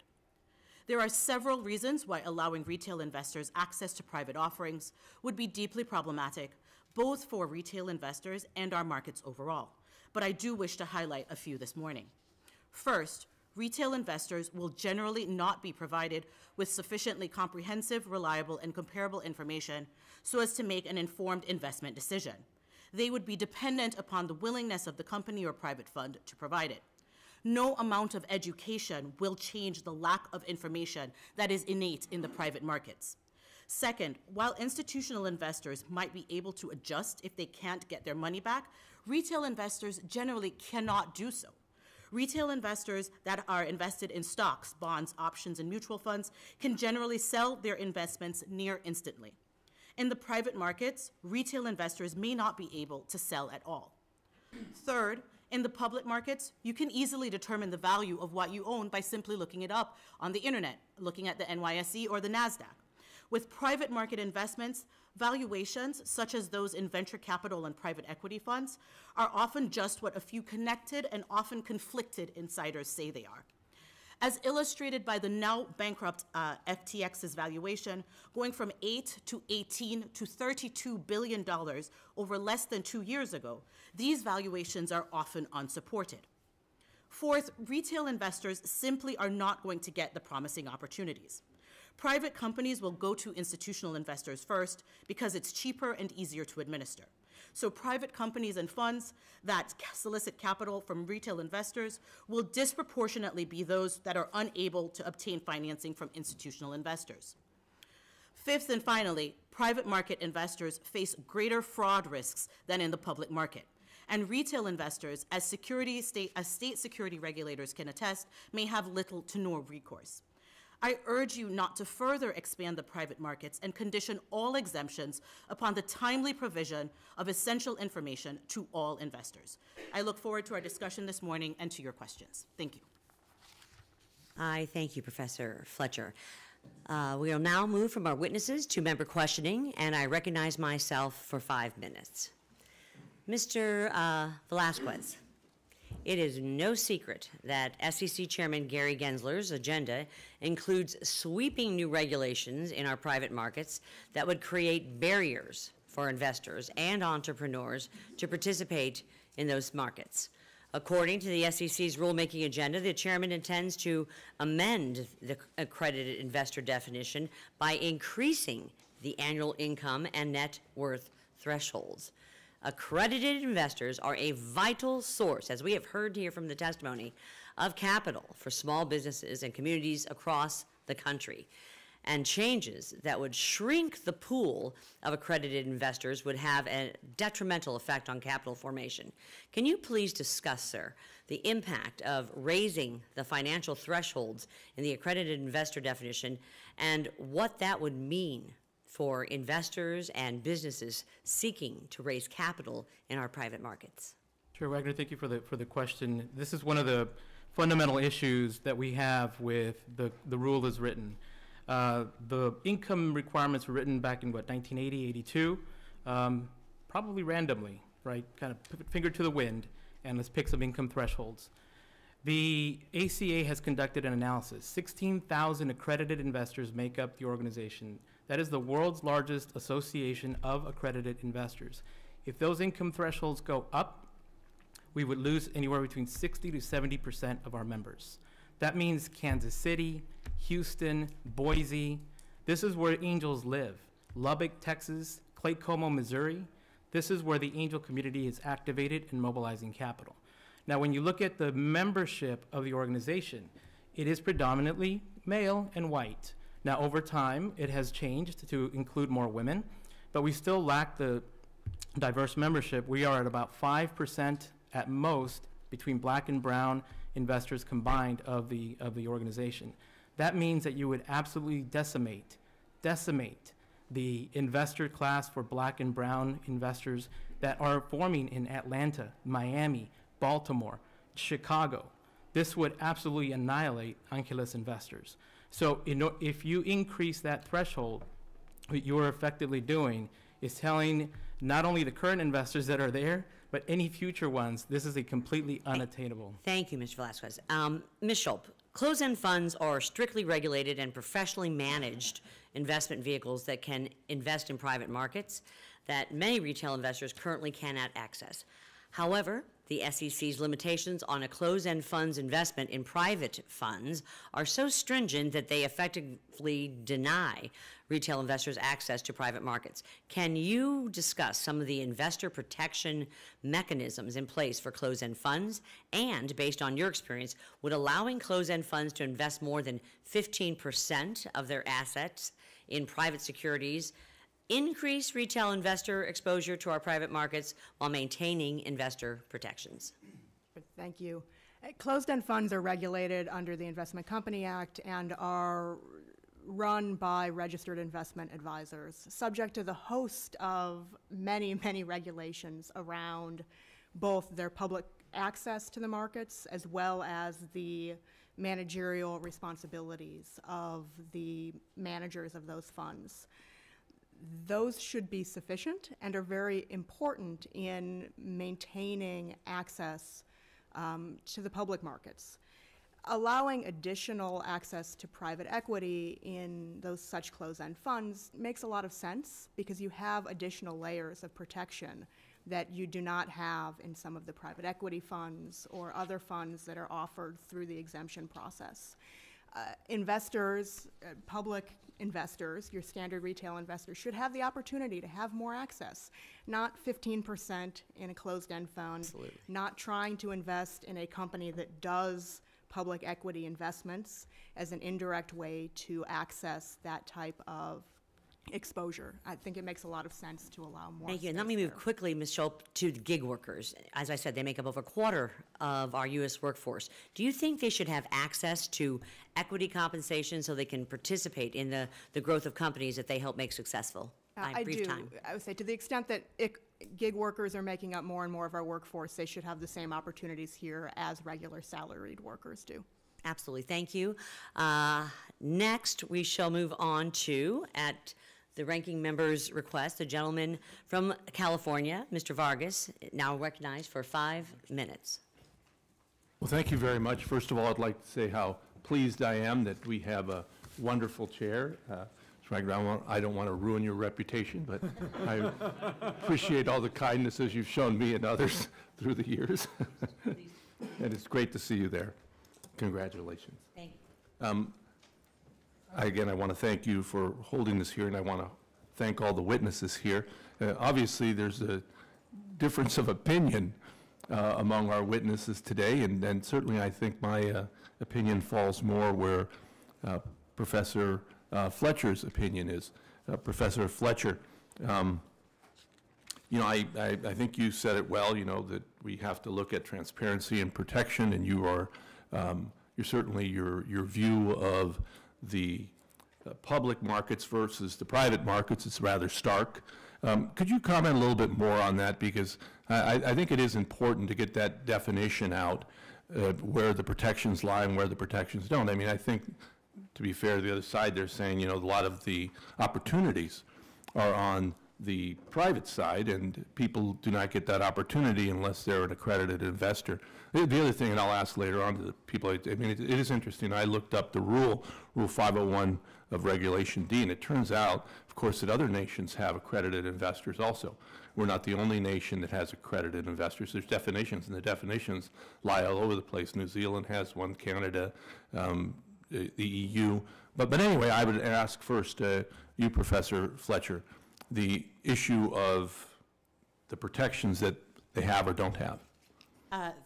There are several reasons why allowing retail investors access to private offerings would be deeply problematic, both for retail investors and our markets overall, but I do wish to highlight a few this morning. First, retail investors will generally not be provided with sufficiently comprehensive, reliable, and comparable information so as to make an informed investment decision. They would be dependent upon the willingness of the company or private fund to provide it. No amount of education will change the lack of information that is innate in the private markets. Second, while institutional investors might be able to adjust if they can't get their money back, retail investors generally cannot do so. Retail investors that are invested in stocks, bonds, options, and mutual funds can generally sell their investments near instantly. In the private markets, retail investors may not be able to sell at all. Third, in the public markets, you can easily determine the value of what you own by simply looking it up on the internet, looking at the NYSE or the NASDAQ. With private market investments, valuations, such as those in venture capital and private equity funds, are often just what a few connected and often conflicted insiders say they are. As illustrated by the now bankrupt FTX's valuation, going from $8 to $18 to $32 billion over less than 2 years ago, these valuations are often unsupported. Fourth, retail investors simply are not going to get the promising opportunities. Private companies will go to institutional investors first because it's cheaper and easier to administer. So private companies and funds that solicit capital from retail investors will disproportionately be those that are unable to obtain financing from institutional investors. Fifth and finally, private market investors face greater fraud risks than in the public market. And retail investors, as state security regulators can attest, may have little to no recourse. I urge you not to further expand the private markets and condition all exemptions upon the timely provision of essential information to all investors. I look forward to our discussion this morning and to your questions. Thank you. I thank you, Professor Fletcher. We will now move from our witnesses to member questioning, and I recognize myself for 5 minutes. Mr. Velasquez, It is no secret that SEC Chairman Gary Gensler's agenda includes sweeping new regulations in our private markets that would create barriers for investors and entrepreneurs to participate in those markets. According to the SEC's rulemaking agenda, the chairman intends to amend the accredited investor definition by increasing the annual income and net worth thresholds. Accredited investors are a vital source, as we have heard here from the testimony, of capital for small businesses and communities across the country. And changes that would shrink the pool of accredited investors would have a detrimental effect on capital formation. Can you please discuss, sir, the impact of raising the financial thresholds in the accredited investor definition and what that would mean for investors and businesses seeking to raise capital in our private markets? Chair Wagner, thank you for the question. This is one of the fundamental issues that we have with the rule as written. The income requirements were written back in, 1980, 82, probably randomly, right? Kind of put finger to the wind, and let's pick some income thresholds. The ACA has conducted an analysis. 16,000 accredited investors make up the organization. That is the world's largest association of accredited investors. If those income thresholds go up, we would lose anywhere between 60 to 70% of our members. That means Kansas City, Houston, Boise. This is where angels live. Lubbock, Texas, Clay Como, Missouri. This is where the angel community is activated and mobilizing capital. Now, when you look at the membership of the organization, it is predominantly male and white. Now, over time, it has changed to include more women, but we still lack the diverse membership. We are at about 5% at most between black and brown investors combined of the organization. That means that you would absolutely decimate the investor class for black and brown investors that are forming in Atlanta, Miami, Baltimore, Chicago. This would absolutely annihilate Angeles investors. So if you increase that threshold, what you're effectively doing is telling not only the current investors that are there, but any future ones, this is a completely unattainable. Thank you, Mr. Velasquez. Ms. Schulp, closed-end funds are strictly regulated and professionally managed investment vehicles that can invest in private markets that many retail investors currently cannot access. However, the SEC's limitations on a closed-end fund's investment in private funds are so stringent that they effectively deny retail investors access to private markets. Can you discuss some of the investor protection mechanisms in place for closed-end funds? And based on your experience, would allowing closed-end funds to invest more than 15% of their assets in private securities increase retail investor exposure to our private markets while maintaining investor protections? Thank you. Closed-end funds are regulated under the Investment Company Act and are run by registered investment advisors, subject to the host of many, many regulations around both their public access to the markets as well as the managerial responsibilities of the managers of those funds. Those should be sufficient and are very important in maintaining access to the public markets. Allowing additional access to private equity in those such closed-end funds makes a lot of sense because you have additional layers of protection that you do not have in some of the private equity funds or other funds that are offered through the exemption process. Investors, public investors, your standard retail investors, should have the opportunity to have more access, not 15% in a closed-end fund, Absolutely. not trying to invest in a company that does public equity investments as an indirect way to access that type of exposure. I think it makes a lot of sense to allow more. Thank you. And let me move quickly, Ms. Schulp, to the gig workers. As I said, they make up over a quarter of our U.S. workforce. Do you think they should have access to equity compensation so they can participate in the growth of companies that they help make successful? I do. I would say to the extent that gig workers are making up more and more of our workforce, they should have the same opportunities here as regular salaried workers do. Absolutely. Thank you. Next, we shall move on to, at the ranking member's request, the gentleman from California, Mr. Vargas, now recognized for 5 minutes. Well, thank you very much. First of all, I'd like to say how pleased I am that we have a wonderful chair. I don't want to ruin your reputation, but I appreciate all the kindnesses you've shown me and others through the years. And it's great to see you there. Congratulations. Thank you. Again, I want to thank you for holding this hearing. I want to thank all the witnesses here. Obviously, there's a difference of opinion among our witnesses today, and certainly I think my opinion falls more where Professor Fletcher's opinion is. Professor Fletcher, you know, I think you said it well, you know, that we have to look at transparency and protection, and you're certainly your view of the public markets versus the private markets is rather stark. Could you comment a little bit more on that? Because I think it is important to get that definition out, where the protections lie and where the protections don't. I mean, I think, to be fair to the other side, they're saying, you know, a lot of the opportunities are on the private side, and people do not get that opportunity unless they're an accredited investor. The other thing, and I'll ask later on to the people, I mean, it is interesting. I looked up the Rule 501 of Regulation D, and it turns out, of course, that other nations have accredited investors also. We're not the only nation that has accredited investors. There's definitions, and the definitions lie all over the place. New Zealand has one, Canada, the EU. But anyway, I would ask first you, Professor Fletcher, the issue of the protections that they have or don't have.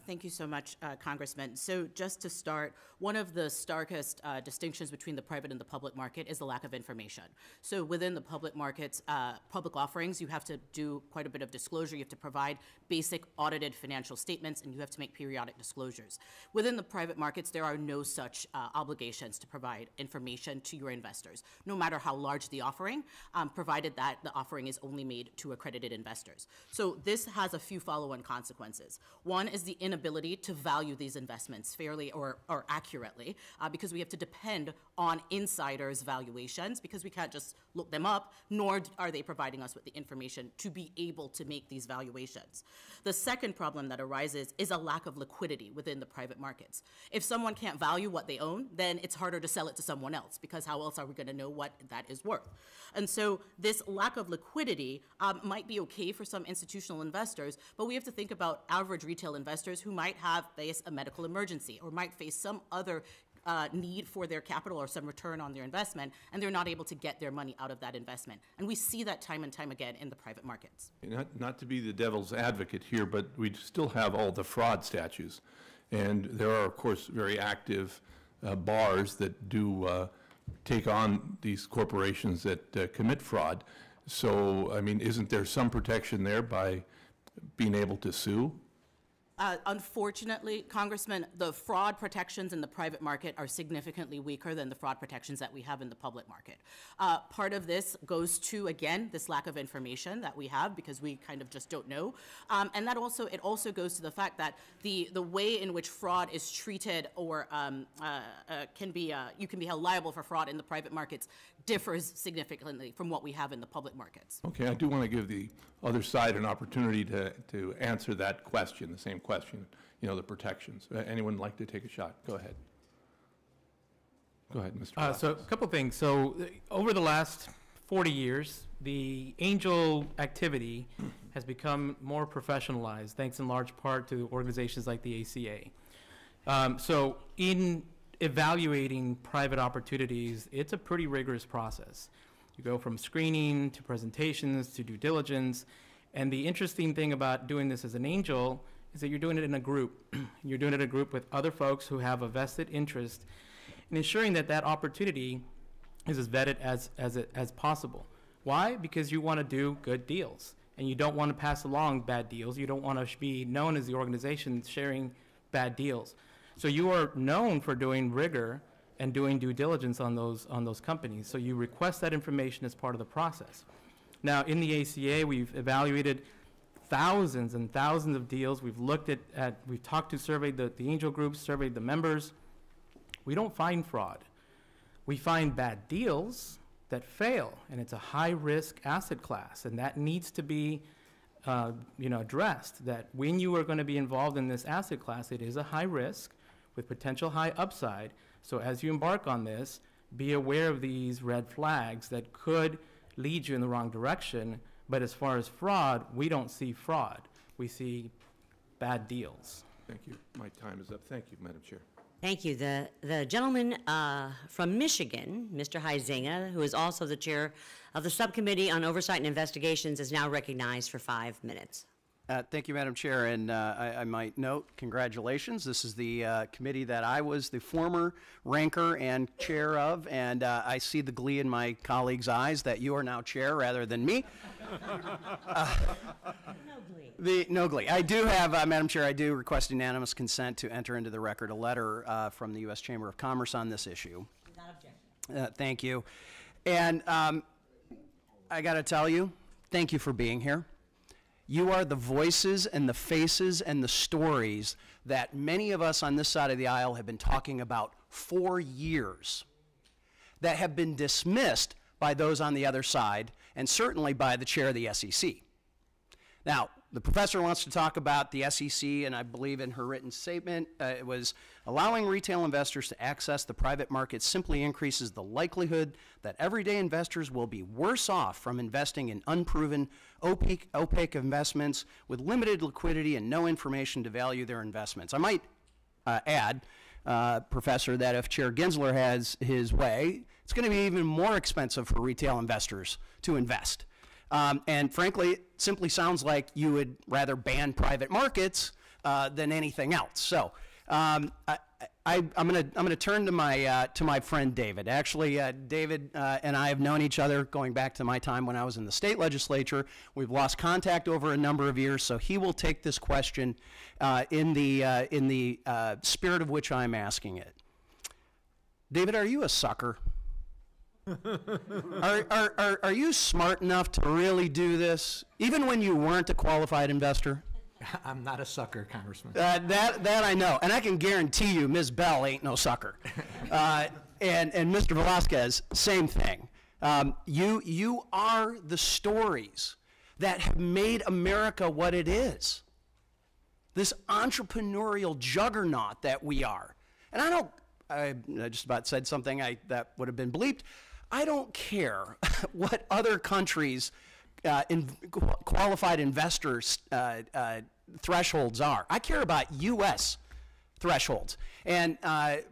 Thank you so much, Congressman. So just to start, one of the starkest distinctions between the private and the public market is the lack of information. So within the public markets, public offerings, you have to do quite a bit of disclosure. You have to provide basic audited financial statements, and you have to make periodic disclosures. Within the private markets, there are no such obligations to provide information to your investors, no matter how large the offering, provided that the offering is only made to accredited investors. So this has a few follow-on consequences. One is the inability to value these investments fairly or accurately, because we have to depend on insiders' valuations, because we can't just look them up, nor are they providing us with the information to be able to make these valuations. The second problem that arises is a lack of liquidity within the private markets. If someone can't value what they own, then it's harder to sell it to someone else, because how else are we going to know what that is worth? And so this lack of liquidity might be okay for some institutional investors, but we have to think about average retail investors who might face a medical emergency or might face some other need for their capital or some return on their investment, and they're not able to get their money out of that investment. And we see that time and time again in the private markets. Not to be the devil's advocate here, but we still have all the fraud statutes. And there are, of course, very active bars that do take on these corporations that commit fraud. So, I mean, isn't there some protection there by being able to sue? Unfortunately, Congressman, the fraud protections in the private market are significantly weaker than the fraud protections that we have in the public market. Part of this goes to, again, this lack of information that we have because we kind of just don't know. And that also, it also goes to the fact that the way in which fraud is treated or you can be held liable for fraud in the private markets differs significantly from what we have in the public markets. Okay, I do want to give the other side an opportunity to answer that question, the same question, you know, the protections. Anyone like to take a shot? Go ahead. Go ahead, Mr. So a couple things. So over the last 40 years, the angel activity has become more professionalized, thanks in large part to organizations like the ACA. So in evaluating private opportunities, it's a pretty rigorous process. You go from screening to presentations to due diligence. And the interesting thing about doing this as an angel is that you're doing it in a group. You're doing it in a group with other folks who have a vested interest in ensuring that that opportunity is as vetted as possible. Why? Because you want to do good deals, and you don't want to pass along bad deals. You don't want to be known as the organization sharing bad deals. So you are known for doing rigor and doing due diligence on those companies. So you request that information as part of the process. Now, in the ACA, we've evaluated thousands and thousands of deals. We've looked we've talked to, surveyed the angel groups, surveyed the members. We don't find fraud. We find bad deals that fail, and it's a high-risk asset class, and that needs to be addressed, that when you are going to be involved in this asset class, it is a high risk with potential high upside. So as you embark on this, be aware of these red flags that could lead you in the wrong direction. But as far as fraud, we don't see fraud. We see bad deals. Thank you. My time is up. Thank you, Madam Chair. Thank you. The gentleman from Michigan, Mr. Huizinga, who is also the chair of the Subcommittee on Oversight and Investigations, is now recognized for 5 minutes. Thank you, Madam Chair, and I might note, congratulations. This is the committee that I was the former ranker and chair of, and I see the glee in my colleagues' eyes that you are now chair rather than me. No glee. I do have, Madam Chair, I do request unanimous consent to enter into the record a letter from the U.S. Chamber of Commerce on this issue. Without objection. Thank you. And I got to tell you, thank you for being here. You are the voices and the faces and the stories that many of us on this side of the aisle have been talking about for years, that have been dismissed by those on the other side, and certainly by the chair of the SEC. Now, the professor wants to talk about the SEC, and I believe in her written statement, it was allowing retail investors to access the private market simply increases the likelihood that everyday investors will be worse off from investing in unproven, opaque investments with limited liquidity and no information to value their investments. I might add, Professor, that if Chair Gensler has his way, it's going to be even more expensive for retail investors to invest. And frankly, it simply sounds like you would rather ban private markets than anything else. So I'm going to turn to my friend David. Actually, David and I have known each other going back to my time when I was in the state legislature. We've lost contact over a number of years, so he will take this question in the spirit of which I'm asking it. David, are you a sucker? Are you smart enough to really do this, even when you weren't a qualified investor? I'm not a sucker, Congressman. That I know, and I can guarantee you Ms. Bell ain't no sucker. And Mr. Velasquez, same thing. You are the stories that have made America what it is. This entrepreneurial juggernaut that we are. And I just about said something that would have been bleeped. I don't care what other countries' qualified investors' thresholds are. I care about U.S. thresholds. And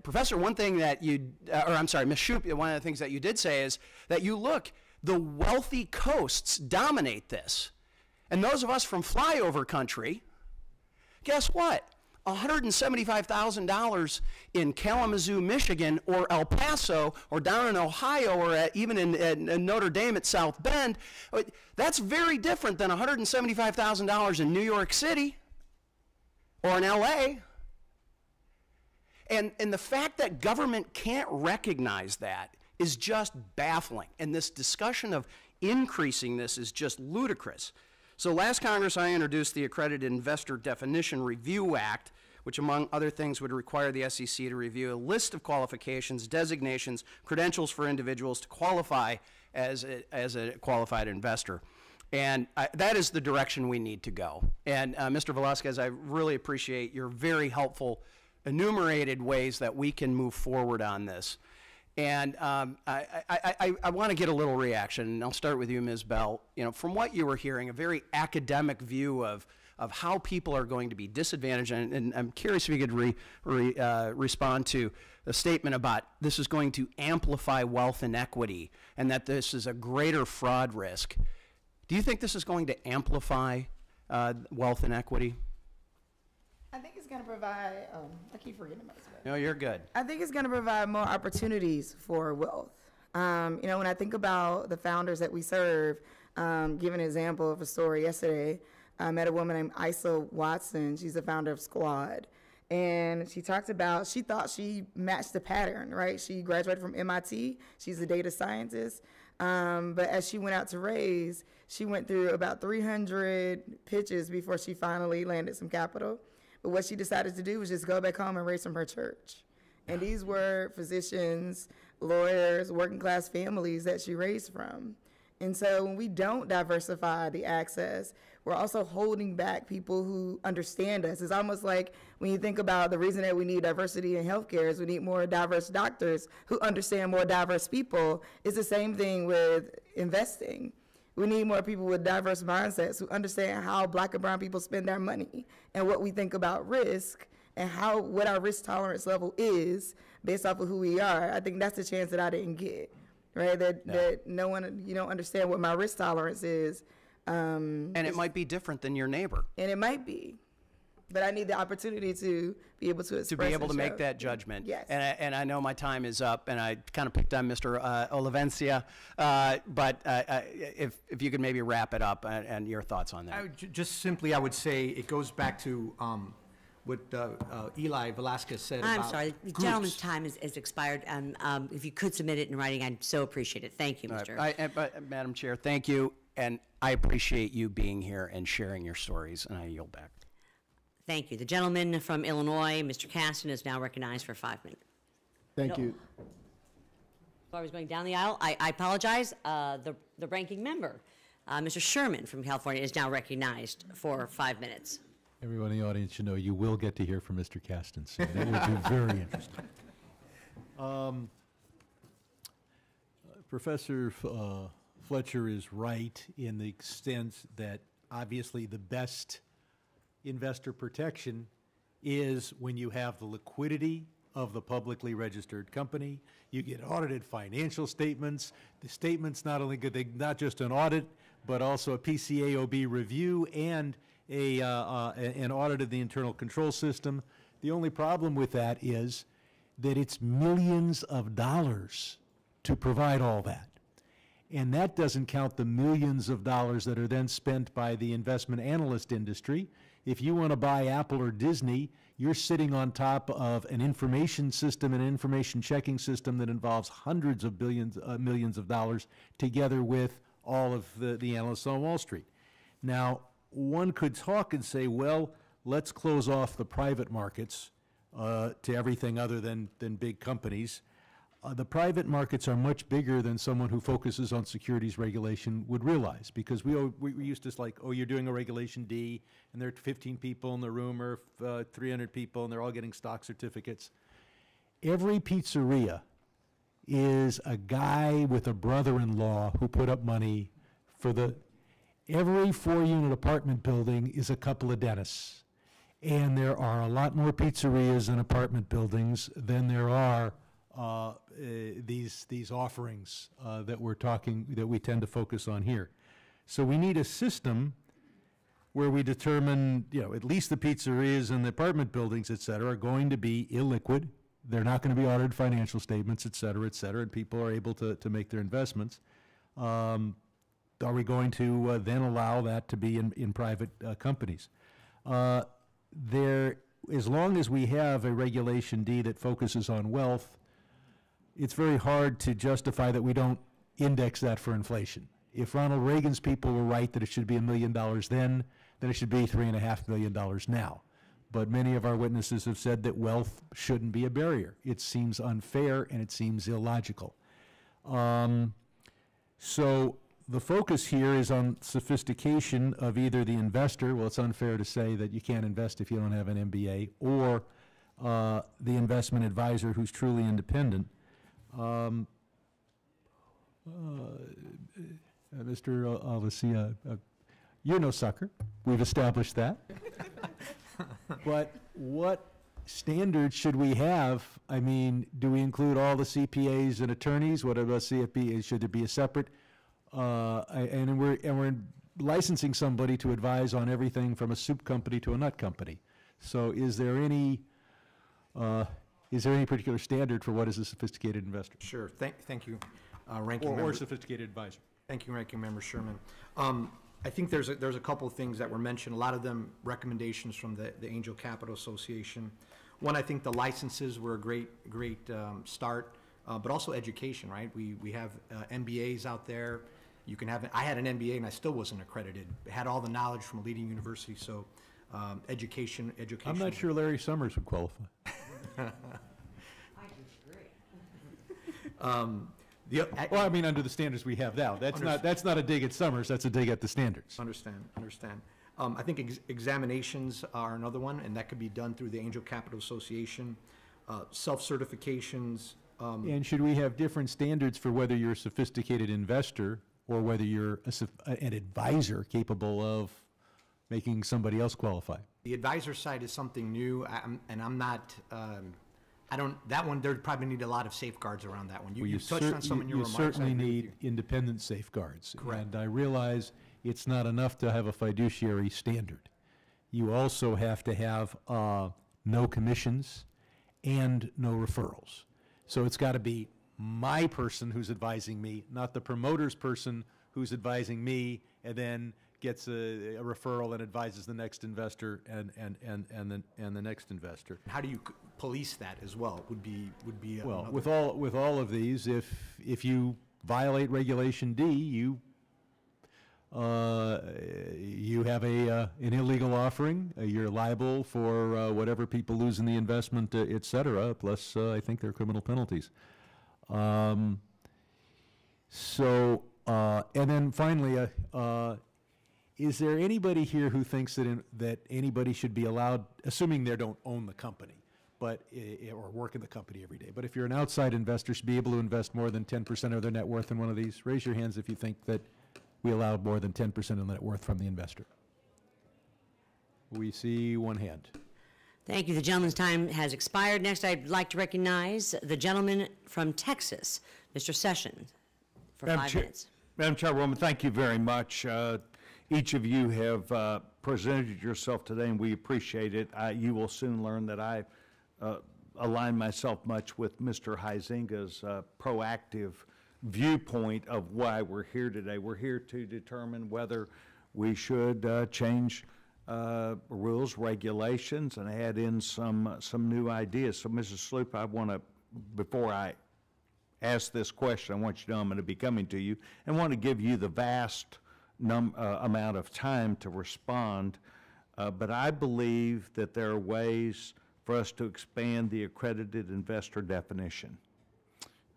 Professor, one thing that Ms. Shoup, one of the things that you did say is that you look, the wealthy coasts dominate this. And those of us from flyover country, guess what? $175,000 in Kalamazoo, Michigan, or El Paso, or down in Ohio, or even in Notre Dame at South Bend, that's very different than $175,000 in New York City or in LA. And the fact that government can't recognize that is just baffling. And this discussion of increasing this is just ludicrous. So last Congress, I introduced the Accredited Investor Definition Review Act, which among other things would require the SEC to review a list of qualifications, designations, credentials for individuals to qualify as a qualified investor. And that is the direction we need to go. And Mr. Velasquez, I really appreciate your very helpful enumerated ways that we can move forward on this. And I want to get a little reaction, and I'll start with you, Ms. Bell. You know, from what you were hearing, a very academic view of how people are going to be disadvantaged, and I'm curious if you could respond to a statement about this is going to amplify wealth inequity and that this is a greater fraud risk. Do you think this is going to amplify wealth inequity? I think it's going to provide, I keep forgetting about this. No, you're good. I think it's going to provide more opportunities for wealth. You know, when I think about the founders that we serve, give an example of a story yesterday. I met a woman named Isa Watson. She's the founder of Squad. And she talked about, she thought she matched the pattern, right? She graduated from MIT. She's a data scientist. But as she went out to raise, she went through about 300 pitches before she finally landed some capital. But what she decided to do was just go back home and raise from her church. And these were physicians, lawyers, working class families that she raised from. And so when we don't diversify the access, we're also holding back people who understand us. It's almost like when you think about the reason that we need diversity in healthcare is we need more diverse doctors who understand more diverse people. It's the same thing with investing. We need more people with diverse mindsets who understand how Black and brown people spend their money and what we think about risk and what our risk tolerance level is based off of who we are. I think that's the chance that I didn't get, right? That no one, you don't understand what my risk tolerance is. And it might be different than your neighbor. And it might be, but I need the opportunity to be able to express. To be able to and make show. that judgment. Yes. And I know my time is up, and I kind of picked on Mr. Olivencia, but if you could maybe wrap it up and your thoughts on that. I would say it goes back to what Eli Velasquez said I'm about sorry, the groups. gentleman's time is expired, and if you could submit it in writing, I'd so appreciate it. Thank you, Mr. Madam Chair, thank you, and I appreciate you being here and sharing your stories, and I yield back. Thank you. The gentleman from Illinois, Mr. Caston, is now recognized for 5 minutes. Thank you. Before I was going down the aisle, I apologize. The ranking member, Mr. Sherman from California, is now recognized for 5 minutes. Everyone in the audience should know you will get to hear from Mr. Caston soon. That will be very interesting. Professor Fletcher is right in the extent that obviously the best investor protection is when you have the liquidity of the publicly registered company. You get audited financial statements. The statements not only good, not just an audit, but also a PCAOB review and an audit of the internal control system. The only problem with that is that it's millions of dollars to provide all that. And that doesn't count the millions of dollars that are then spent by the investment analyst industry. If you want to buy Apple or Disney, you're sitting on top of an information system, an information checking system that involves hundreds of millions of dollars together with all of the analysts on Wall Street. Now, one could talk and say, well, let's close off the private markets to everything other than big companies. The private markets are much bigger than someone who focuses on securities regulation would realize, because we used to like, oh, you're doing a Regulation D, and there are 15 people in the room or 300 people, and they're all getting stock certificates. Every pizzeria is a guy with a brother-in-law who put up money for every 4-unit apartment building is a couple of dentists. And there are a lot more pizzerias and apartment buildings than there are these offerings that we tend to focus on here. So we need a system where we determine, at least the pizzerias and the apartment buildings, et cetera, are going to be illiquid. They're not going to be audited financial statements, et cetera, and people are able to make their investments. Are we going to then allow that to be in private companies? As long as we have a Regulation D that focuses on wealth, it's very hard to justify that we don't index that for inflation. If Ronald Reagan's people were right that it should be $1 million then it should be $3.5 million now. But many of our witnesses have said that wealth shouldn't be a barrier. It seems unfair and it seems illogical. So the focus here is on sophistication of either the investor, well, it's unfair to say that you can't invest if you don't have an MBA, or the investment advisor who's truly independent. Mr. Alicia, you're no sucker. We've established that. But what standards should we have? I mean, do we include all the CPAs and attorneys? What about CFP? Should it be a separate? And we're licensing somebody to advise on everything from a soup company to a nut company. So is there any particular standard for what is a sophisticated investor? Sure. Thank you, Ranking Member. Or sophisticated advisor. Thank you, Ranking Member Sherman. I think there's a couple of things that were mentioned, a lot of them recommendations from the Angel Capital Association. One, I think the licenses were a great start, but also education, right? We have MBAs out there. You can have, I had an MBA and I still wasn't accredited. I had all the knowledge from a leading university, so education. I'm not sure Larry Summers would qualify. Well, I mean, under the standards we have now. That's not a dig at Summers, that's a dig at the standards. Understand. I think examinations are another one, and that could be done through the Angel Capital Association. Self-certifications. And should we have different standards for whether you're a sophisticated investor or whether you're an advisor capable of making somebody else qualify? The advisor side is something new, I'm not, that one, there'd probably need a lot of safeguards around that one. You touched on some in your remarks. You certainly I agree with need you. independent safeguards. Correct. And I realize it's not enough to have a fiduciary standard. You also have to have no commissions and no referrals. So it's got to be my person who's advising me, not the promoter's person who's advising me and then gets a referral and advises the next investor and the next investor. How do you police that as well? Would be Well, another- with all of these, if you violate Regulation D, you have an illegal offering. You're liable for whatever people lose in the investment, et cetera. Plus, I think there are criminal penalties. And then finally, is there anybody here who thinks that anybody should be allowed, assuming they don't own the company, but or work in the company every day, but if you're an outside investor, should be able to invest more than 10% of their net worth in one of these? Raise your hands if you think that we allow more than 10% of the net worth from the investor. We see one hand. Thank you. The gentleman's time has expired. Next, I'd like to recognize the gentleman from Texas, Mr. Sessions, for 5 minutes. Madam Chairwoman, thank you very much. Each of you have presented yourself today, and we appreciate it. You will soon learn that I align myself much with Mr. Huizinga's proactive viewpoint of why we're here today. We're here to determine whether we should change rules, regulations, and add in some new ideas. So, Mrs. Sloop, I want to, before I ask this question, I want you to know I'm going to be coming to you and want to give you the vast amount of time to respond. But I believe that there are ways for us to expand the accredited investor definition.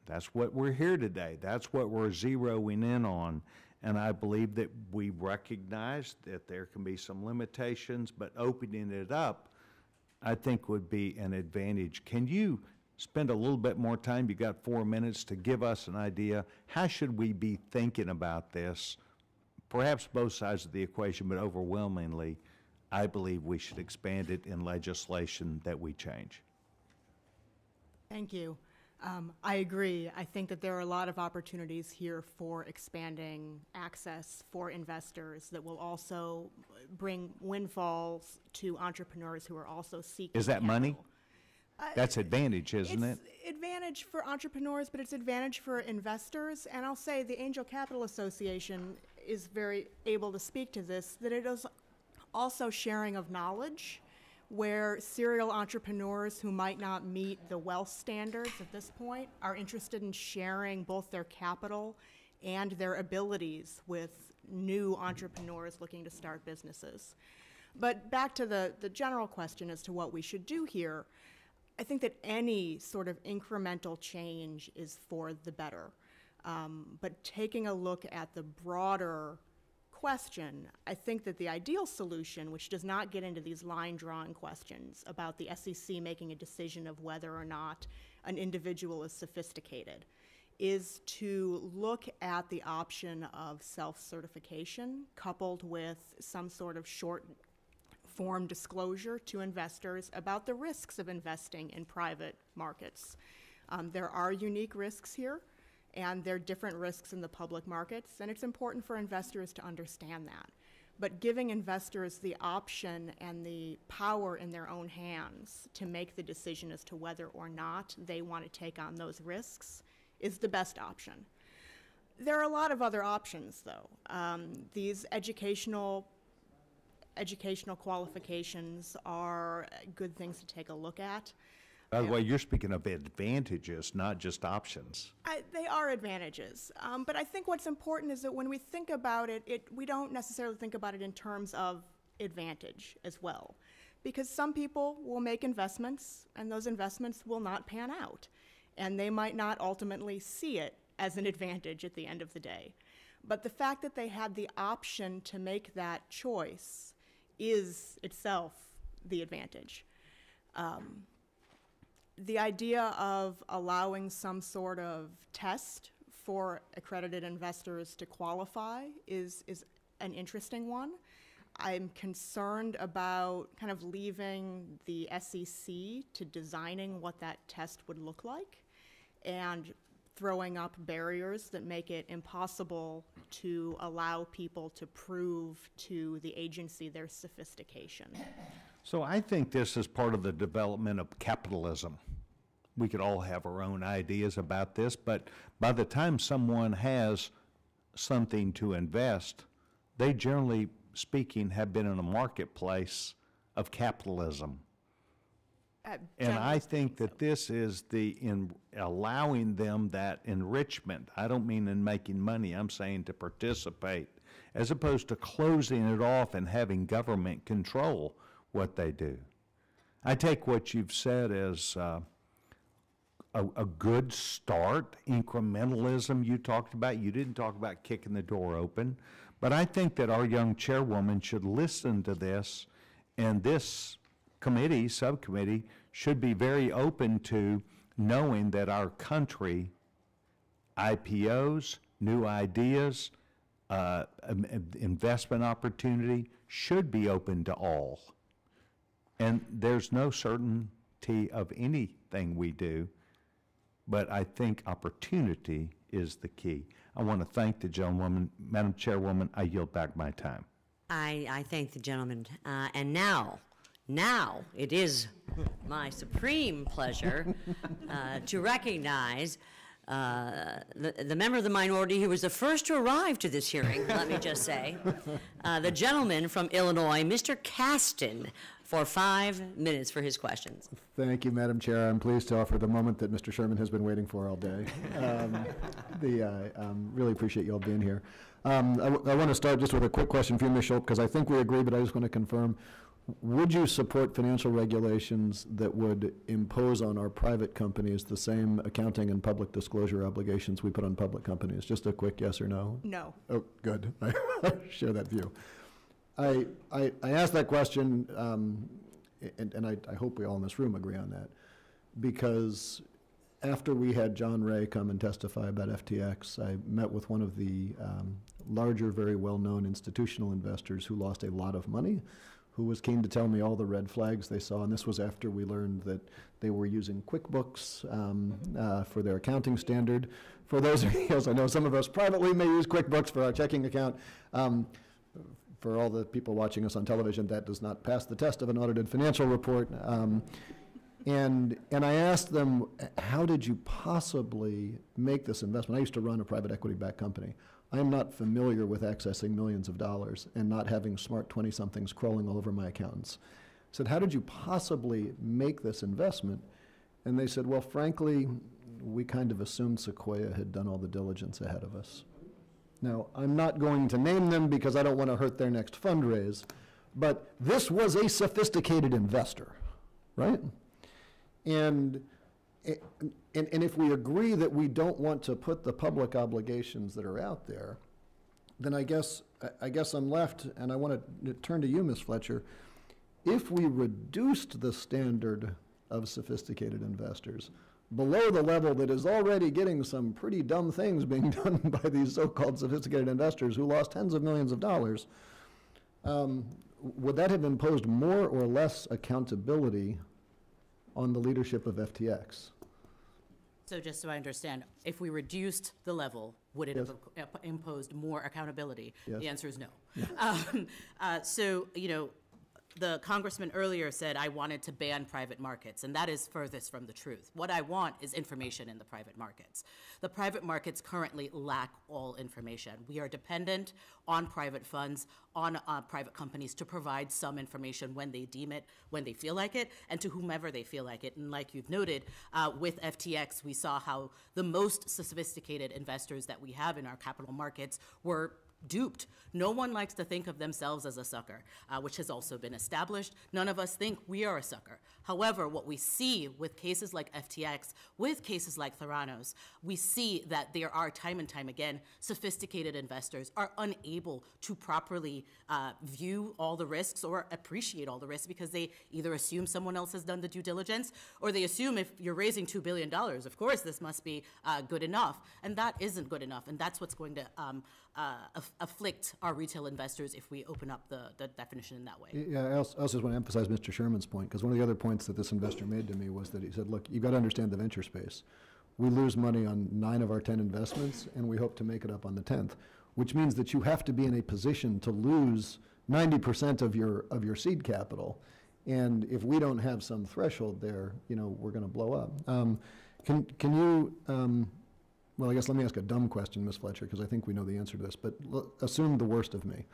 That's what we're here today. That's what we're zeroing in on. And I believe that we recognize that there can be some limitations, but opening it up, I think, would be an advantage. Can you spend a little bit more time? You got 4 minutes to give us an idea. How should we be thinking about this? Perhaps both sides of the equation, but overwhelmingly, I believe we should expand it in legislation that we change. Thank you. I agree. I think that there are a lot of opportunities here for expanding access for investors that will also bring windfalls to entrepreneurs who are also seeking Is that money? capital. That's advantage, isn't it? It's advantage for entrepreneurs, but it's advantage for investors. And I'll say the Angel Capital Association is very able to speak to this, that it is also sharing of knowledge, where serial entrepreneurs who might not meet the wealth standards at this point are interested in sharing both their capital and their abilities with new entrepreneurs looking to start businesses. But back to the general question as to what we should do here, I think that any sort of incremental change is for the better. But taking a look at the broader question, I think that the ideal solution, which does not get into these line drawing questions about the SEC making a decision of whether or not an individual is sophisticated, is to look at the option of self-certification coupled with some sort of short form disclosure to investors about the risks of investing in private markets. There are unique risks here, and there are different risks in the public markets, and it's important for investors to understand that. But giving investors the option and the power in their own hands to make the decision as to whether or not they want to take on those risks is the best option. There are a lot of other options, though. These educational qualifications are good things to take a look at. By the way, you're speaking of advantages, not just options. They are advantages. But I think what's important is that when we think about it, we don't necessarily think about it in terms of advantage as well. Because some people will make investments, and those investments will not pan out. And they might not ultimately see it as an advantage at the end of the day. But the fact that they had the option to make that choice is itself the advantage. The idea of allowing some sort of test for accredited investors to qualify is an interesting one. I'm concerned about kind of leaving the SEC to designing what that test would look like and throwing up barriers that make it impossible to allow people to prove to the agency their sophistication. So I think this is part of the development of capitalism. We could all have our own ideas about this, but by the time someone has something to invest, they generally speaking have been in a marketplace of capitalism. And I think that this is in allowing them that enrichment. I don't mean in making money, I'm saying to participate, as opposed to closing it off and having government control what they do. I take what you've said as a good start, incrementalism you talked about. You didn't talk about kicking the door open, but I think that our young chairwoman should listen to this, and this committee, subcommittee, should be very open to knowing that our country, IPOs, new ideas, investment opportunity should be open to all. And there's no certainty of anything we do, but I think opportunity is the key. I want to thank the gentlewoman. Madam Chairwoman, I yield back my time. I thank the gentleman. And now it is my supreme pleasure to recognize the member of the minority who was the first to arrive to this hearing, let me just say, the gentleman from Illinois, Mr. Caston, for 5 minutes for his questions. Thank you, Madam Chair. I'm pleased to offer the moment that Mr. Sherman has been waiting for all day. Really appreciate you all being here. I want to start just with a quick question for you, Ms. Schulp, because I think we agree, but I just want to confirm. Would you support financial regulations that would impose on our private companies the same accounting and public disclosure obligations we put on public companies? Just a quick yes or no. No. Oh, good. I share that view. I asked that question, and I hope we all in this room agree on that, because after we had John Ray come and testify about FTX, I met with one of the larger, very well-known institutional investors who lost a lot of money, who was keen to tell me all the red flags they saw, and this was after we learned that they were using QuickBooks for their accounting standard. For those of you, I know some of us privately may use QuickBooks for our checking account. For all the people watching us on television, that does not pass the test of an audited financial report. And I asked them, how did you possibly make this investment? I used to run a private equity-backed company. I am not familiar with accessing millions of dollars and not having smart 20-somethings crawling all over my accountants. I said, how did you possibly make this investment? And they said, well, frankly, we kind of assumed Sequoia had done all the diligence ahead of us. Now, I'm not going to name them because I don't want to hurt their next fundraise, but this was a sophisticated investor, right? And if we agree that we don't want to put the public obligations that are out there, then I guess I'm left, and I want to turn to you, Ms. Fletcher. If we reduced the standard of sophisticated investors below the level that is already getting some pretty dumb things being done by these so-called sophisticated investors who lost tens of millions of dollars, would that have imposed more or less accountability on the leadership of FTX? So just so I understand, if we reduced the level, would it have imposed more accountability? Yes. The answer is no. Yes. So, the congressman earlier said I wanted to ban private markets, and that is furthest from the truth. What I want is information in the private markets. The private markets currently lack all information. We are dependent on private funds, on private companies to provide some information when they deem it, when they feel like it, and to whomever they feel like it. And like you've noted, with FTX, we saw how the most sophisticated investors that we have in our capital markets were duped. No one likes to think of themselves as a sucker, which has also been established. None of us think we are a sucker. However, what we see with cases like FTX, with cases like Theranos, we see that there are time and time again, sophisticated investors are unable to properly view all the risks or appreciate all the risks because they either assume someone else has done the due diligence, or they assume if you're raising $2 billion, of course this must be good enough. And that isn't good enough. And that's what's going to afflict our retail investors if we open up the definition in that way. Yeah, I also just want to emphasize Mr. Sherman's point, because one of the other points that this investor made to me was that he said, look, you've got to understand the venture space. We lose money on 9 of our 10 investments, and we hope to make it up on the 10th, which means that you have to be in a position to lose 90% of your seed capital. And if we don't have some threshold there, we're going to blow up. Can you, well, I guess let me ask a dumb question, Ms. Fletcher, because I think we know the answer to this, but assume the worst of me.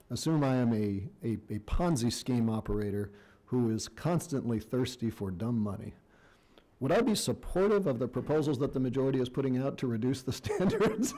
Assume I am a Ponzi scheme operator who is constantly thirsty for dumb money. Would I be supportive of the proposals that the majority is putting out to reduce the standards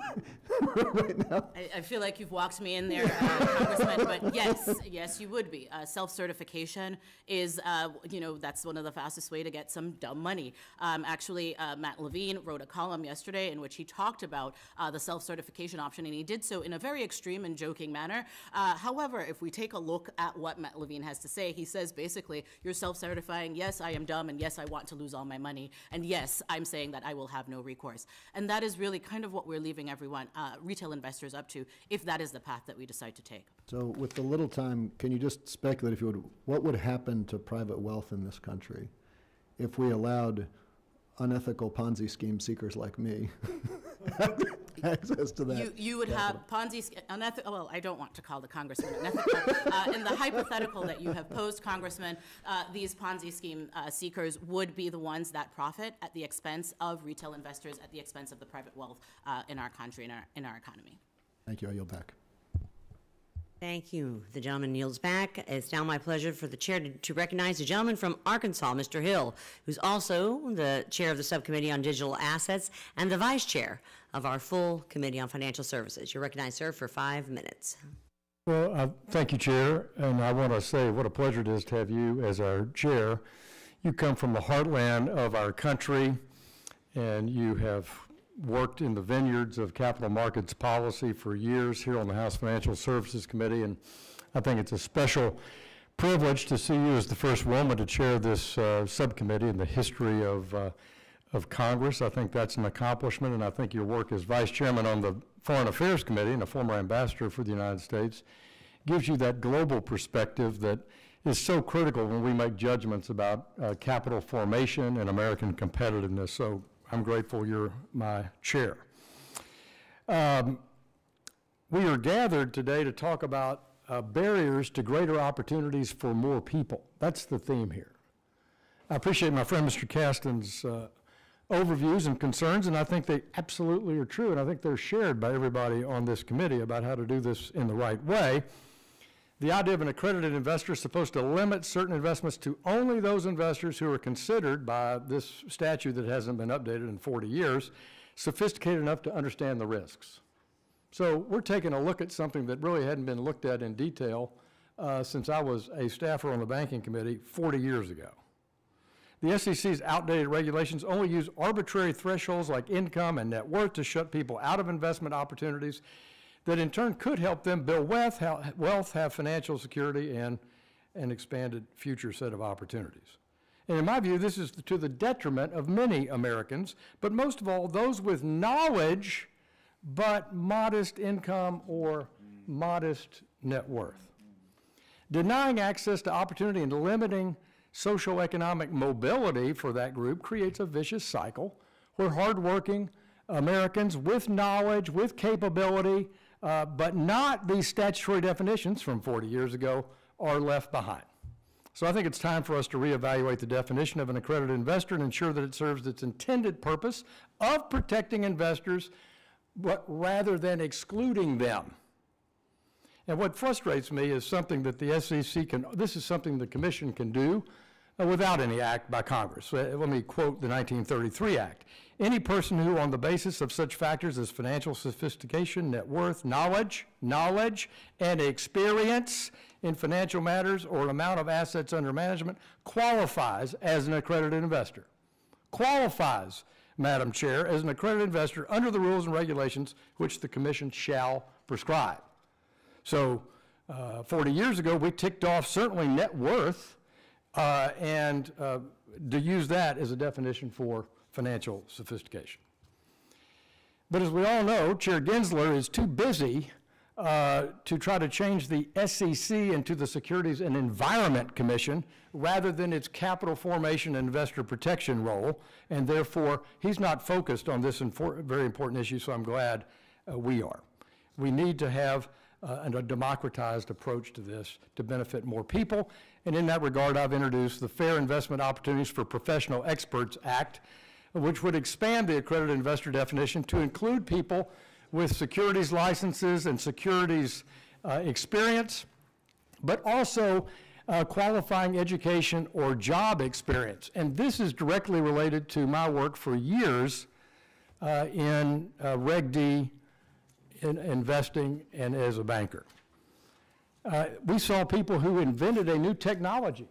right now? I feel like you've walked me in there, Congressman, but yes, you would be. Self-certification is, that's one of the fastest way to get some dumb money. Actually, Matt Levine wrote a column yesterday in which he talked about the self-certification option, and he did so in a very extreme and joking manner. However, if we take a look at what Matt Levine has to say, he says basically, you're self-certifying, yes, I am dumb, and yes, I want to lose all my money. And yes, I'm saying that I will have no recourse. And that is really kind of what we're leaving everyone, retail investors, up to, if that is the path that we decide to take. So with the little time, can you just speculate, if you would, what would happen to private wealth in this country if we allowed unethical Ponzi scheme seekers like me access to that? You would have Ponzi, unethical, well, I don't want to call the congressman unethical. In the hypothetical that you have posed, Congressman, these Ponzi scheme seekers would be the ones that profit at the expense of retail investors, at the expense of the private wealth in our country, in our economy. Thank you. I yield back. Thank you. The gentleman yields back. It's now my pleasure for the chair to recognize the gentleman from Arkansas, Mr. Hill, who's also the chair of the Subcommittee on Digital Assets and the vice chair of our full Committee on Financial Services. You're recognized, sir, for 5 minutes. Well, thank you, Chair, and I want to say what a pleasure it is to have you as our chair. You come from the heartland of our country, and you have worked in the vineyards of capital markets policy for years here on the House Financial Services Committee, and I think it's a special privilege to see you as the first woman to chair this subcommittee in the history of Congress. I think that's an accomplishment, and I think your work as vice chairman on the Foreign Affairs Committee and a former ambassador for the United States gives you that global perspective that is so critical when we make judgments about capital formation and American competitiveness. So I'm grateful you're my chair. We are gathered today to talk about barriers to greater opportunities for more people. That's the theme here. I appreciate my friend Mr. Kasten's overviews and concerns, and I think they absolutely are true, and I think they're shared by everybody on this committee about how to do this in the right way. The idea of an accredited investor is supposed to limit certain investments to only those investors who are considered by this statute that hasn't been updated in 40 years, sophisticated enough to understand the risks. So we're taking a look at something that really hadn't been looked at in detail since I was a staffer on the banking committee 40 years ago. The SEC's outdated regulations only use arbitrary thresholds like income and net worth to shut people out of investment opportunities that in turn could help them build wealth, have financial security, and an expanded future set of opportunities. And in my view, this is to the detriment of many Americans, but most of all, those with knowledge but modest income or modest net worth. Denying access to opportunity and limiting socioeconomic mobility for that group creates a vicious cycle where hardworking Americans with knowledge, with capability, but not these statutory definitions from 40 years ago, are left behind. So I think it's time for us to reevaluate the definition of an accredited investor and ensure that it serves its intended purpose of protecting investors, but rather than excluding them. And what frustrates me is something that the SEC this is something the Commission can do without any act by Congress. Let me quote the 1933 Act. Any person who, on the basis of such factors as financial sophistication, net worth, knowledge, and experience in financial matters or an amount of assets under management qualifies as an accredited investor. Qualifies, Madam Chair, as an accredited investor under the rules and regulations which the Commission shall prescribe. So 40 years ago, we ticked off certainly net worth and to use that as a definition for financial sophistication. But as we all know, Chair Gensler is too busy to try to change the SEC into the Securities and Environment Commission rather than its capital formation and investor protection role, and therefore he's not focused on this very important issue, so I'm glad we are. We need to have a democratized approach to this to benefit more people, and in that regard I've introduced the Fair Investment Opportunities for Professional Experts Act, which would expand the accredited investor definition to include people with securities licenses and securities experience, but also qualifying education or job experience. And this is directly related to my work for years in Reg D, in investing, and as a banker. We saw people who invented a new technology,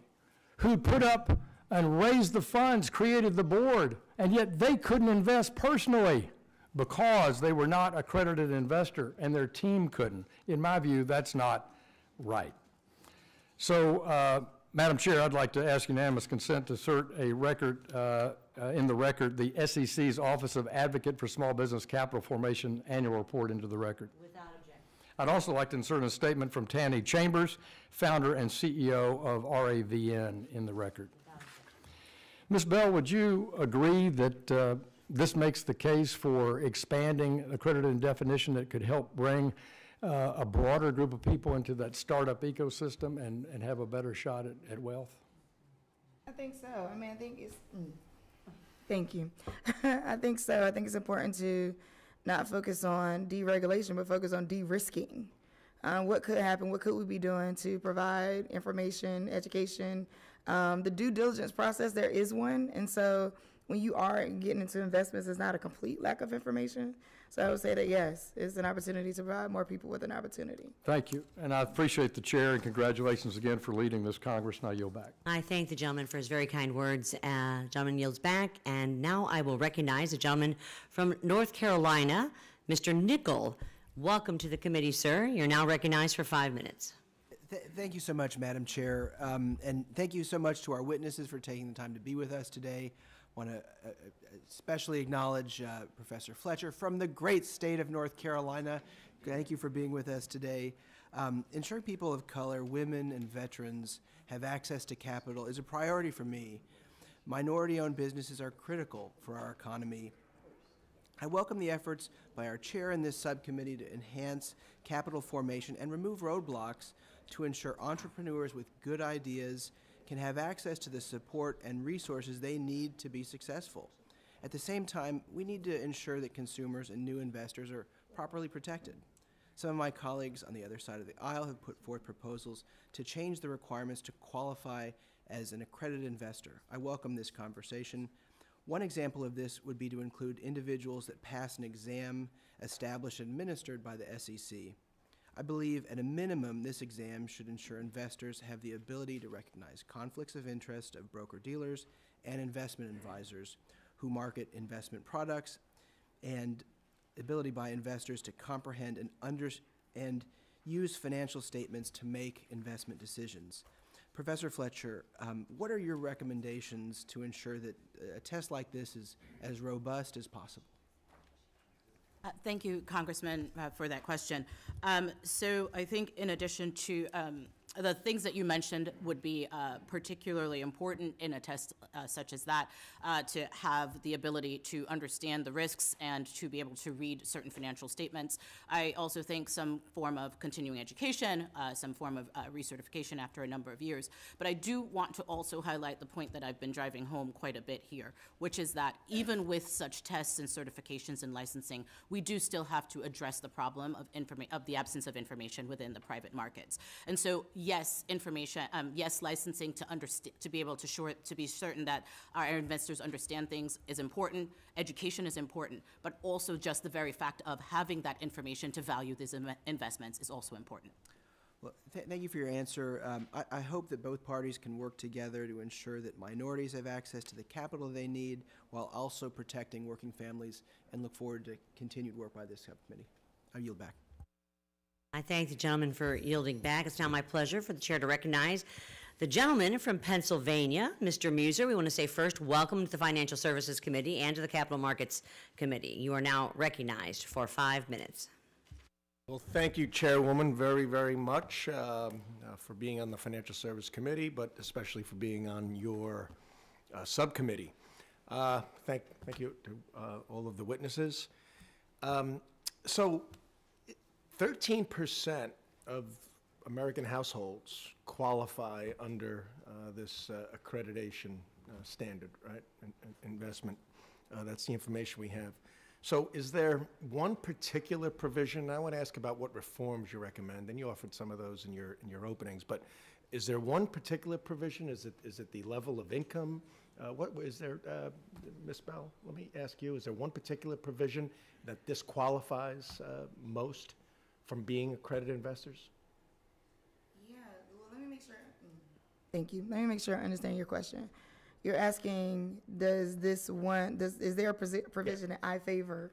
who put up and raised the funds, created the board, and yet they couldn't invest personally because they were not an accredited investor and their team couldn't. In my view, that's not right. So, Madam Chair, I'd like to ask unanimous consent to insert a record, in the record, the SEC's Office of Advocate for Small Business Capital Formation annual report into the record. Without objection. I'd also like to insert a statement from Tanny Chambers, founder and CEO of RAVN, in the record. Ms. Bell, would you agree that this makes the case for expanding accredited definition that could help bring a broader group of people into that startup ecosystem and have a better shot at wealth? I think so. I mean, I think it's, thank you. I think so. I think it's important to not focus on deregulation, but focus on de-risking. What could happen? What could we be doing to provide information, education? The due diligence process, there is one. And so when you are getting into investments, it's not a complete lack of information. So I would say that, yes, it's an opportunity to provide more people with an opportunity. Thank you. And I appreciate the chair, and congratulations again for leading this Congress, and I yield back. I thank the gentleman for his very kind words. Gentleman yields back, and now I will recognize a gentleman from North Carolina, Mr. Nickel. Welcome to the committee, sir. You're now recognized for 5 minutes. Thank you so much, Madam Chair, and thank you so much to our witnesses for taking the time to be with us today. I want to especially acknowledge Professor Fletcher from the great state of North Carolina. Thank you for being with us today. Ensuring people of color, women, and veterans have access to capital is a priority for me. Minority-owned businesses are critical for our economy. I welcome the efforts by our chair in this subcommittee to enhance capital formation and remove roadblocks to ensure entrepreneurs with good ideas can have access to the support and resources they need to be successful. At the same time, we need to ensure that consumers and new investors are properly protected. Some of my colleagues on the other side of the aisle have put forth proposals to change the requirements to qualify as an accredited investor. I welcome this conversation. One example of this would be to include individuals that pass an exam established and administered by the SEC. I believe at a minimum this exam should ensure investors have the ability to recognize conflicts of interest of broker-dealers and investment advisors who market investment products, and ability by investors to comprehend and use financial statements to make investment decisions. Professor Fletcher, what are your recommendations to ensure that a test like this is as robust as possible? Thank you, Congressman, for that question. So I think in addition to the things that you mentioned would be particularly important in a test such as that, to have the ability to understand the risks and to be able to read certain financial statements. I also think some form of continuing education, some form of recertification after a number of years. But I do want to also highlight the point that I've been driving home quite a bit here, which is that even with such tests and certifications and licensing, we do still have to address the problem of the absence of information within the private markets. And so, yes, information, yes, licensing to be able to be certain that our investors understand things is important. Education is important, but also just the very fact of having that information to value these investments is also important. Well, thank you for your answer. I hope that both parties can work together to ensure that minorities have access to the capital they need while also protecting working families, and look forward to continued work by this subcommittee. I yield back. I thank the gentleman for yielding back. It's now my pleasure for the chair to recognize the gentleman from Pennsylvania, Mr. Muser. We want to say first, welcome to the Financial Services Committee and to the Capital Markets Committee. You are now recognized for 5 minutes. Well, thank you, Chairwoman, very, very much for being on the Financial Service Committee, but especially for being on your subcommittee. Thank you to all of the witnesses. So 13% of American households qualify under this accreditation standard, right? Investment. That's the information we have. So is there one particular provision? I want to ask about what reforms you recommend, and you offered some of those in your openings, but is there one particular provision? Is it the level of income? What is there, Ms. Bell, let me ask you, is there one particular provision that disqualifies most from being accredited investors? Yeah, well, let me make sure. Thank you. Let me make sure I understand your question. You're asking, is there a provision that I favor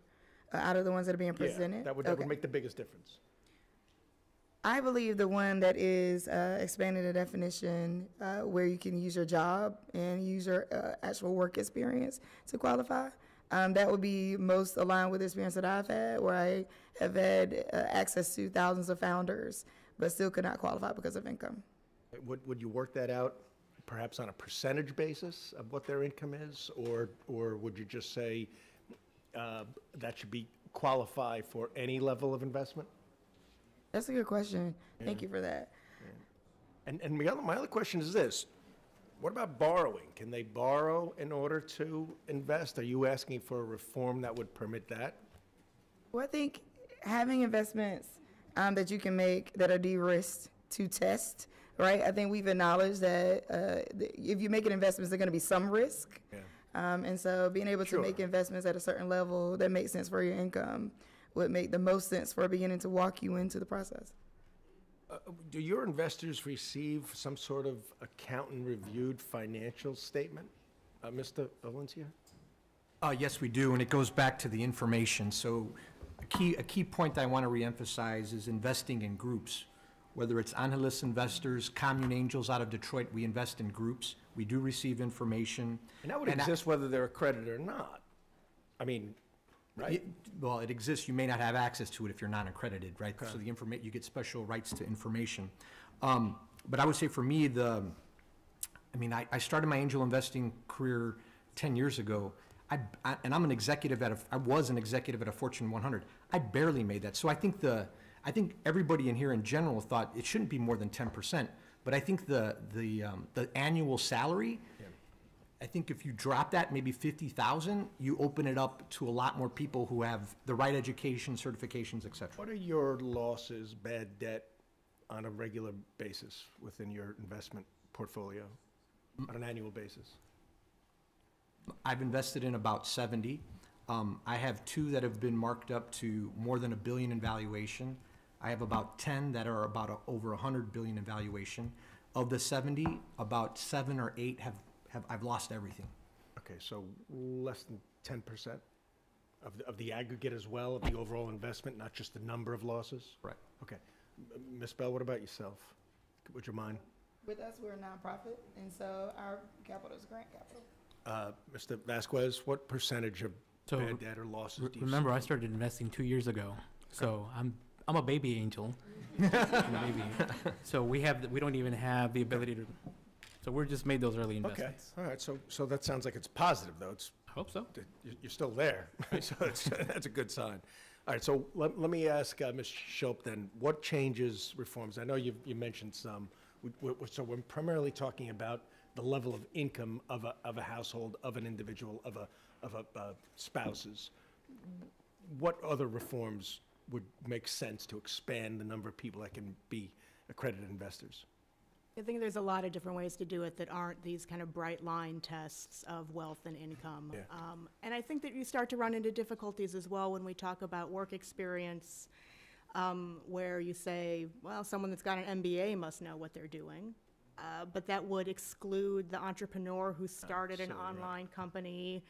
out of the ones that are being presented? Yeah, that would make the biggest difference. I believe the one that is expanding the definition where you can use your job and use your actual work experience to qualify. That would be most aligned with the experience that I've had, where I have had access to thousands of founders, but still could not qualify because of income. Would you work that out perhaps on a percentage basis of what their income is, or would you just say that should be qualify for any level of investment? That's a good question. Yeah. Thank you for that. Yeah. And my other question is this. What about borrowing? Can they borrow in order to invest? Are you asking for a reform that would permit that? Well, I think having investments that you can make that are de-risked to test, right? I think we've acknowledged that if you're making investments, there's going to be some risk. Yeah. And so being able to make investments at a certain level that makes sense for your income would make the most sense for beginning to walk you into the process. Do your investors receive some sort of accountant-reviewed financial statement, Mr. Valencia? Yes, we do, and it goes back to the information. So a key point I want to reemphasize is investing in groups. Whether it's Angeles investors, Commune Angels out of Detroit, we invest in groups. We do receive information. And that would exist whether they're accredited or not. I mean, right? Well, it exists. You may not have access to it if you're not accredited, right? Okay. So the you get special rights to information. But I would say for me, I started my angel investing career 10 years ago. And I'm an executive I was an executive at a Fortune 100. I barely made that. So I think everybody in here in general thought it shouldn't be more than 10%. But I think the annual salary, I think if you drop that, maybe 50,000, you open it up to a lot more people who have the right education, certifications, et cetera. What are your losses, bad debt, on a regular basis within your investment portfolio on an annual basis? I've invested in about 70. I have 2 that have been marked up to more than $1 billion in valuation. I have about 10 that are about over $100 billion in valuation. Of the 70, about 7 or 8 I've lost everything. Okay, so less than 10% of the aggregate as well, of the overall investment, not just the number of losses? Right. Okay. Ms. Bell, what about yourself? Would you mind? With us, we're a nonprofit, and so our capital is grant capital. Mr. Vasquez, what percentage of bad debt or losses do you remember, I started investing 2 years ago, so I'm a baby angel. Baby. So we don't even have the ability to. So we're just made those early investments. Okay, all right. So that sounds like it's positive, though. I hope so. You're still there, so that's a good sign. All right. So let me ask Ms. Schulp then. What changes, reforms? I know you mentioned some. So we're primarily talking about the level of income of a household, of an individual, of a spouses. What other reforms would make sense to expand the number of people that can be accredited investors? I think there's a lot of different ways to do it that aren't these kind of bright line tests of wealth and income. Yeah. And I think that you start to run into difficulties as well when we talk about work experience, where you say, well, someone that's got an MBA must know what they're doing. But that would exclude the entrepreneur who started an online company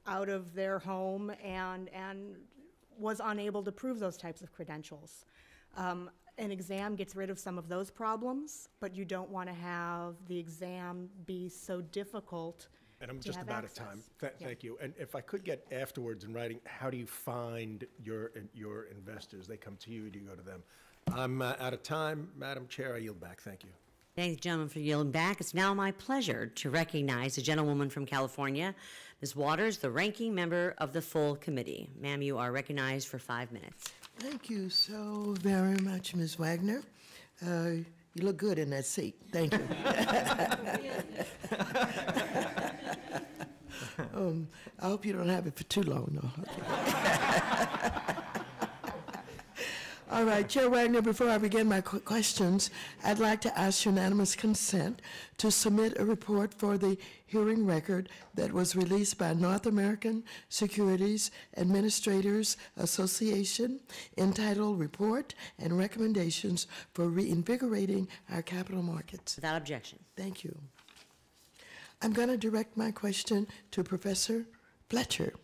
out of their home and was unable to prove those types of credentials. An exam gets rid of some of those problems, but you don't want to have the exam be so difficult. And I'm to just have about access. at time. Yeah. Thank you. And if I could get afterwards in writing, how do you find your investors? They come to you, do you go to them? I'm out of time. Madam Chair, I yield back. Thank you. Thank you, gentlemen, for yielding back. It's now my pleasure to recognize the gentlewoman from California, Ms. Waters, the ranking member of the full committee. Ma'am, you are recognized for 5 minutes. Thank you so very much, Ms. Wagner. You look good in that seat. Thank you. I hope you don't have it for too long, though. All right, Chair Wagner, before I begin my questions, I'd like to ask unanimous consent to submit a report for the hearing record that was released by North American Securities Administrators Association entitled Report and Recommendations for Reinvigorating Our Capital Markets. Without objection. Thank you. I'm going to direct my question to Professor Fletcher.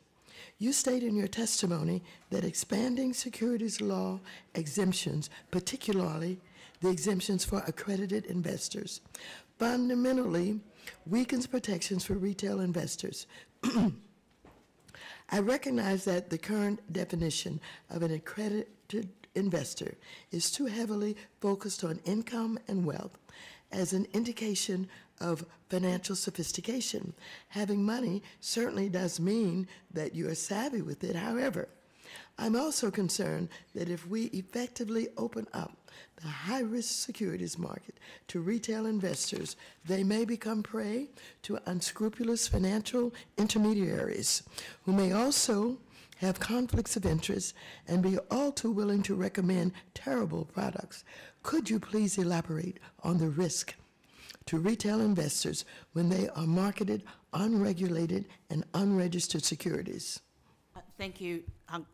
You state in your testimony that expanding securities law exemptions, particularly the exemptions for accredited investors, fundamentally weakens protections for retail investors. I recognize that the current definition of an accredited investor is too heavily focused on income and wealth as an indication of financial sophistication. Having money certainly does mean that you are savvy with it. However, I'm also concerned that if we effectively open up the high-risk securities market to retail investors, they may become prey to unscrupulous financial intermediaries who may also have conflicts of interest and be all too willing to recommend terrible products. Could you please elaborate on the risk to retail investors when they are marketed unregulated and unregistered securities? Thank you,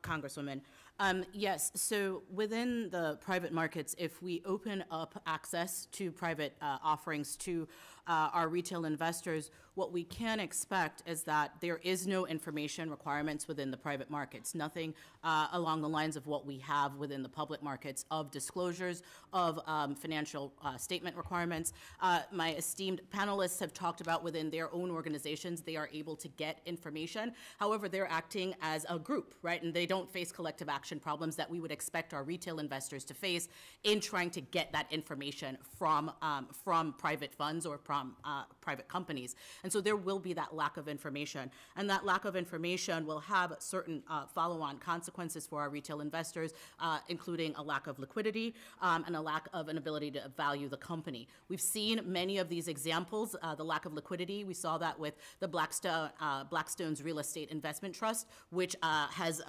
Congresswoman. Yes, so within the private markets, if we open up access to private offerings to our retail investors, what we can expect is that there is no information requirements within the private markets, nothing along the lines of what we have within the public markets of disclosures, of financial statement requirements. My esteemed panelists have talked about within their own organizations, they are able to get information. However, they're acting as a group, right? And they don't face collective action problems that we would expect our retail investors to face in trying to get that information from private funds or from private companies. And so there will be that lack of information. And that lack of information will have certain follow-on consequences for our retail investors, including a lack of liquidity and a lack of an ability to value the company. We've seen many of these examples, the lack of liquidity. We saw that with the Blackstone's Real Estate Investment Trust, which has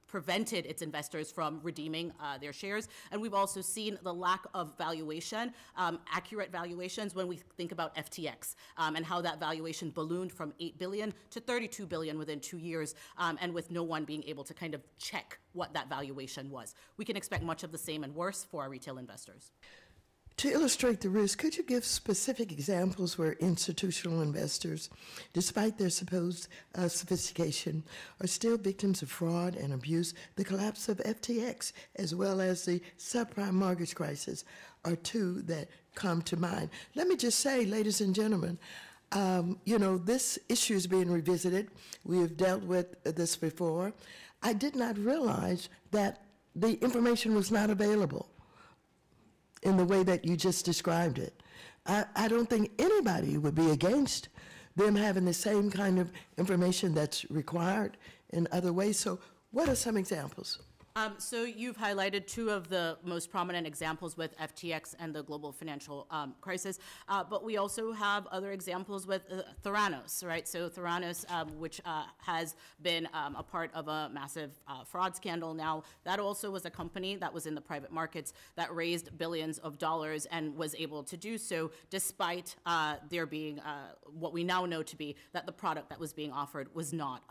prevented its investors from redeeming their shares. And we've also seen the lack of valuation, accurate valuations when we think about FTX and how that valuation ballooned from $8 billion to $32 billion within 2 years, and with no one being able to kind of check what that valuation was. We can expect much of the same and worse for our retail investors. To illustrate the risk, could you give specific examples where institutional investors, despite their supposed sophistication, are still victims of fraud and abuse? The collapse of FTX, as well as the subprime mortgage crisis, are two that come to mind. Let me just say, ladies and gentlemen, this issue is being revisited. We have dealt with this before. I did not realize that the information was not available in the way that you just described it. I don't think anybody would be against them having the same kind of information that's required in other ways. So what are some examples? So you've highlighted two of the most prominent examples with FTX and the global financial crisis, but we also have other examples with Theranos, right? So Theranos, which has been a part of a massive fraud scandal now, that also was a company that was in the private markets that raised billions of dollars and was able to do so despite there being what we now know to be that the product that was being offered was not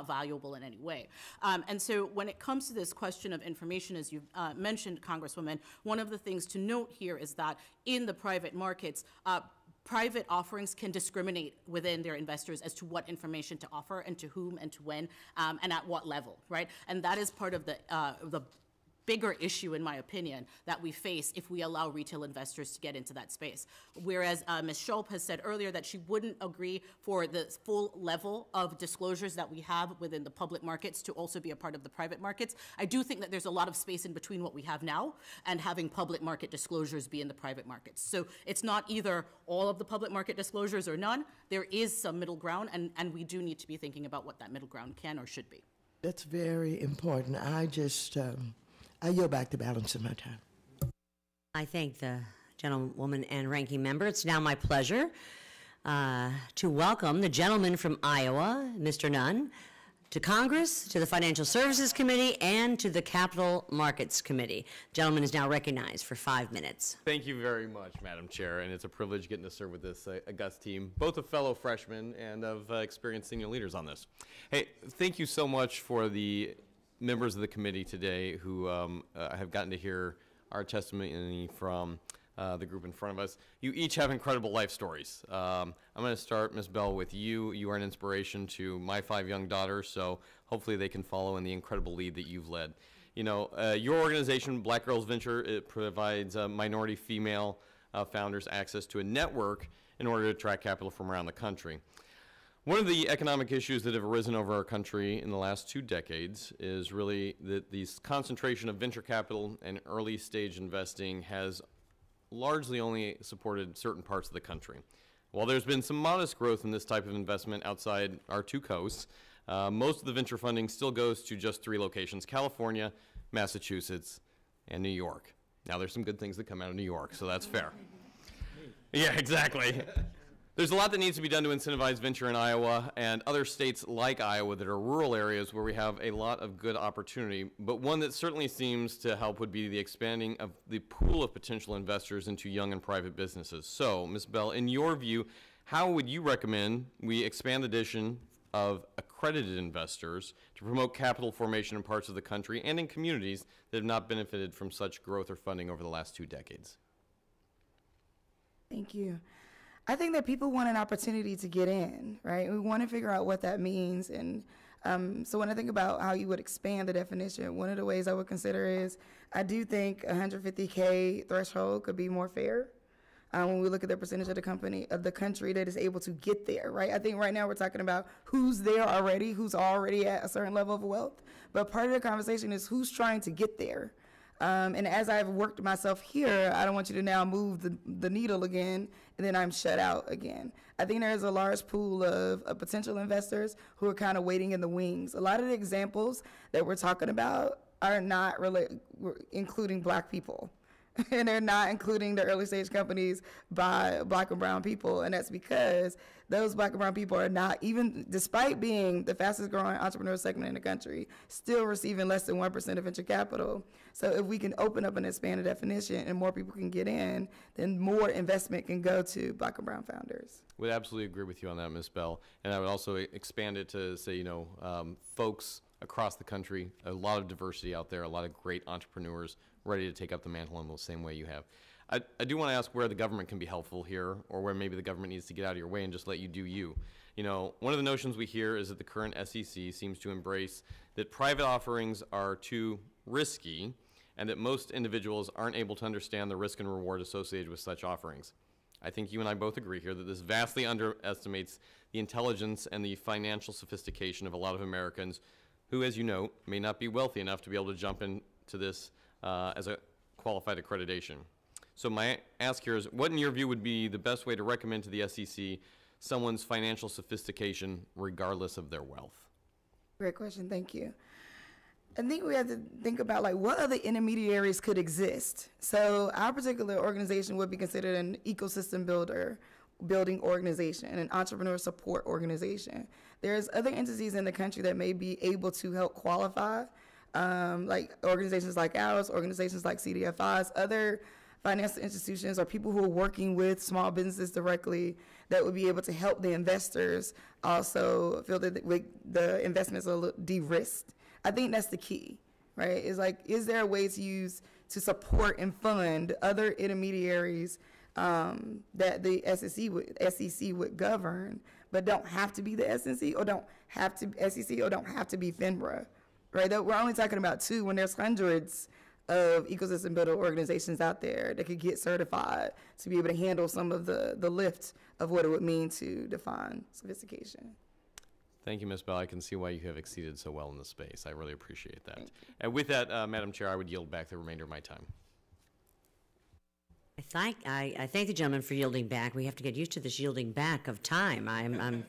valuable in any way. And so when it comes to this question of information, as you mentioned, Congresswoman, one of the things to note here is that in the private markets, private offerings can discriminate within their investors as to what information to offer and to whom and to when and at what level, right? And that is part of the bigger issue, in my opinion, that we face if we allow retail investors to get into that space. Whereas Ms. Schulp has said earlier that she wouldn't agree for the full level of disclosures that we have within the public markets to also be a part of the private markets. I do think that there's a lot of space in between what we have now and having public market disclosures be in the private markets. So it's not either all of the public market disclosures or none. There is some middle ground, and we do need to be thinking about what that middle ground can or should be. That's very important. I yield back the balance of my time. I thank the gentlewoman and ranking member. It's now my pleasure to welcome the gentleman from Iowa, Mr. Nunn, to Congress, to the Financial Services Committee, and to the Capital Markets Committee. Gentleman is now recognized for 5 minutes. Thank you very much, Madam Chair, and it's a privilege getting to serve with this august team, both of fellow freshmen and of experienced senior leaders on this. Hey, thank you so much for the members of the committee today who have gotten to hear our testimony from the group in front of us. You each have incredible life stories. I'm going to start, Ms. Bell, with you. You are an inspiration to my 5 young daughters, so hopefully they can follow in the incredible lead that you've led. You know, your organization, Black Girls Venture, it provides minority female founders access to a network in order to attract capital from around the country. One of the economic issues that have arisen over our country in the last 2 decades is really that the concentration of venture capital and early stage investing has largely only supported certain parts of the country. While there's been some modest growth in this type of investment outside our 2 coasts, most of the venture funding still goes to just 3 locations: California, Massachusetts, and New York. Now there's some good things that come out of New York, so that's fair. Yeah, exactly. There's a lot that needs to be done to incentivize venture in Iowa and other states like Iowa that are rural areas where we have a lot of good opportunity, but one that certainly seems to help would be the expanding of the pool of potential investors into young and private businesses. So, Ms. Bell, in your view, how would you recommend we expand the addition of accredited investors to promote capital formation in parts of the country and in communities that have not benefited from such growth or funding over the last 2 decades? Thank you. I think that people want an opportunity to get in, right? We want to figure out what that means. And so when I think about how you would expand the definition, one of the ways I would consider is I do think $150K threshold could be more fair when we look at the percentage of the country that is able to get there, right? I think right now we're talking about who's there already, who's already at a certain level of wealth. But part of the conversation is who's trying to get there. And as I've worked myself here, I don't want you to now move the needle again, and then I'm shut out again. I think there's a large pool of potential investors who are kind of waiting in the wings. A lot of the examples that we're talking about are not really including Black people. And they're not including the early stage companies by Black and brown people. And that's because those Black and brown people are not, even despite being the fastest growing entrepreneurial segment in the country, still receiving less than 1% of venture capital. So if we can open up and expand the definition and more people can get in, then more investment can go to Black and brown founders. Would absolutely agree with you on that, Ms. Bell. And I would also expand it to say, folks across the country, a lot of diversity out there, a lot of great entrepreneurs ready to take up the mantle in the same way you have. I do want to ask where the government can be helpful here, or where maybe the government needs to get out of your way and just let you do you. One of the notions we hear is that the current SEC seems to embrace that private offerings are too risky and that most individuals aren't able to understand the risk and reward associated with such offerings. I think you and I both agree here that this vastly underestimates the intelligence and the financial sophistication of a lot of Americans who, as you know, may not be wealthy enough to be able to jump into this as a qualified accreditation. So my ask here is, what in your view would be the best way to recommend to the SEC someone's financial sophistication regardless of their wealth? Great question, thank you. I think we have to think about like what other intermediaries could exist. So our particular organization would be considered an ecosystem building organization, an entrepreneur support organization. There's other entities in the country that may be able to help qualify, like organizations like ours, organizations like CDFIs, other financial institutions, or people who are working with small businesses directly that would be able to help the investors also feel that the investments are de-risked. I think that's the key, right? Is like, is there a way to support and fund other intermediaries that the SEC would govern, but don't have to be the SEC or don't have to be FINRA, right? We're only talking about 2 when there's hundreds of ecosystem builder organizations out there that could get certified to be able to handle some of the lift of what it would mean to define sophistication. Thank you, Ms. Bell. I can see why you have exceeded so well in this space. I really appreciate that. And with that, Madam Chair, I would yield back the remainder of my time. I thank the gentleman for yielding back. We have to get used to this yielding back of time. I'm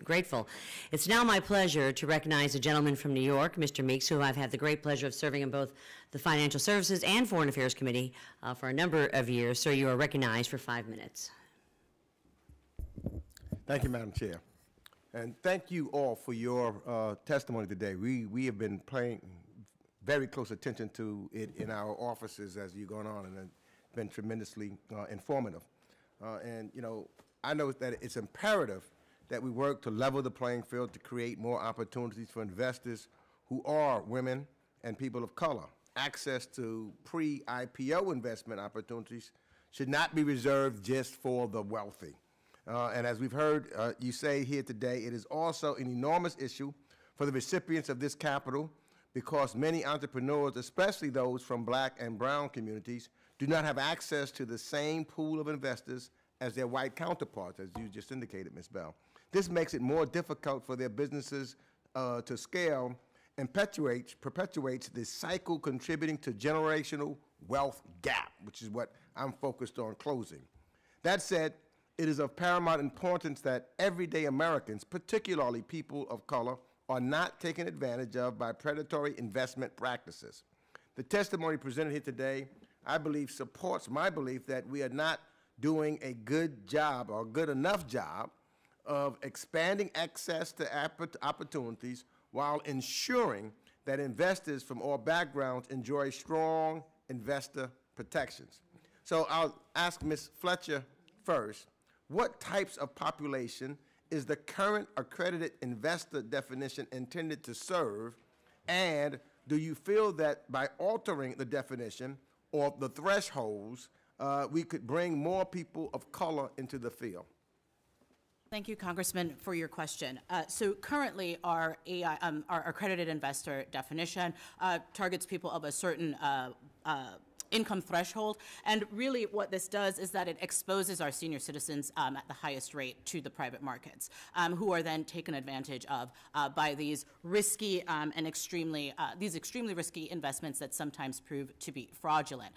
grateful. It's now my pleasure to recognize a gentleman from New York, Mr. Meeks, who I've had the great pleasure of serving on both the Financial Services and Foreign Affairs Committee for a number of years. Sir, you are recognized for 5 minutes. Thank you, Madam Chair. And thank you all for your testimony today. We have been paying very close attention to it in our offices as you've gone on, and it's been tremendously informative. And, you know, I know that it's imperative that we work to level the playing field to create more opportunities for investors who are women and people of color. Access to pre-IPO investment opportunities should not be reserved just for the wealthy. And as we've heard you say here today, it is also an enormous issue for the recipients of this capital because many entrepreneurs, especially those from Black and brown communities, do not have access to the same pool of investors as their white counterparts, as you just indicated, Ms. Bell. This makes it more difficult for their businesses to scale and perpetuates this cycle contributing to generational wealth gap, which is what I'm focused on closing. That said, it is of paramount importance that everyday Americans, particularly people of color, are not taken advantage of by predatory investment practices. The testimony presented here today, I believe, supports my belief that we are not doing a good job or good enough job of expanding access to opportunities while ensuring that investors from all backgrounds enjoy strong investor protections. So I'll ask Ms. Fletcher first. What types of population is the current accredited investor definition intended to serve? And do you feel that by altering the definition or the thresholds, we could bring more people of color into the field? Thank you, Congressman, for your question. So currently, our accredited investor definition targets people of a certain income threshold. And really what this does is that it exposes our senior citizens at the highest rate to the private markets, who are then taken advantage of by these risky and extremely risky investments that sometimes prove to be fraudulent.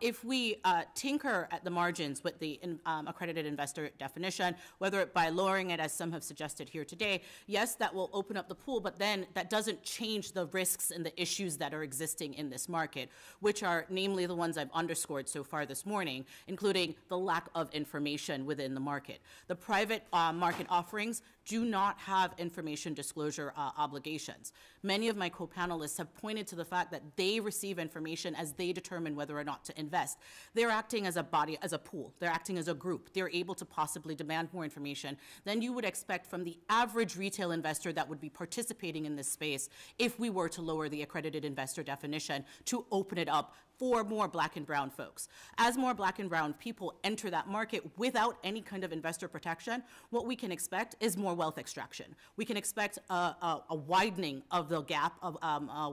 If we tinker at the margins with the accredited investor definition, whether by lowering it, as some have suggested here today, yes, that will open up the pool, but then that doesn't change the risks and the issues that are existing in this market, which are namely the ones I've underscored so far this morning, including the lack of information within the market. The private market offerings do not have information disclosure obligations. Many of my co-panelists have pointed to the fact that they receive information as they determine whether or not to invest. They're acting as a body, as a pool. They're acting as a group. They're able to possibly demand more information than you would expect from the average retail investor that would be participating in this space if we were to lower the accredited investor definition to open it up for more Black and brown folks. As more Black and brown people enter that market without any kind of investor protection, what we can expect is more wealth extraction. We can expect a widening of the gap of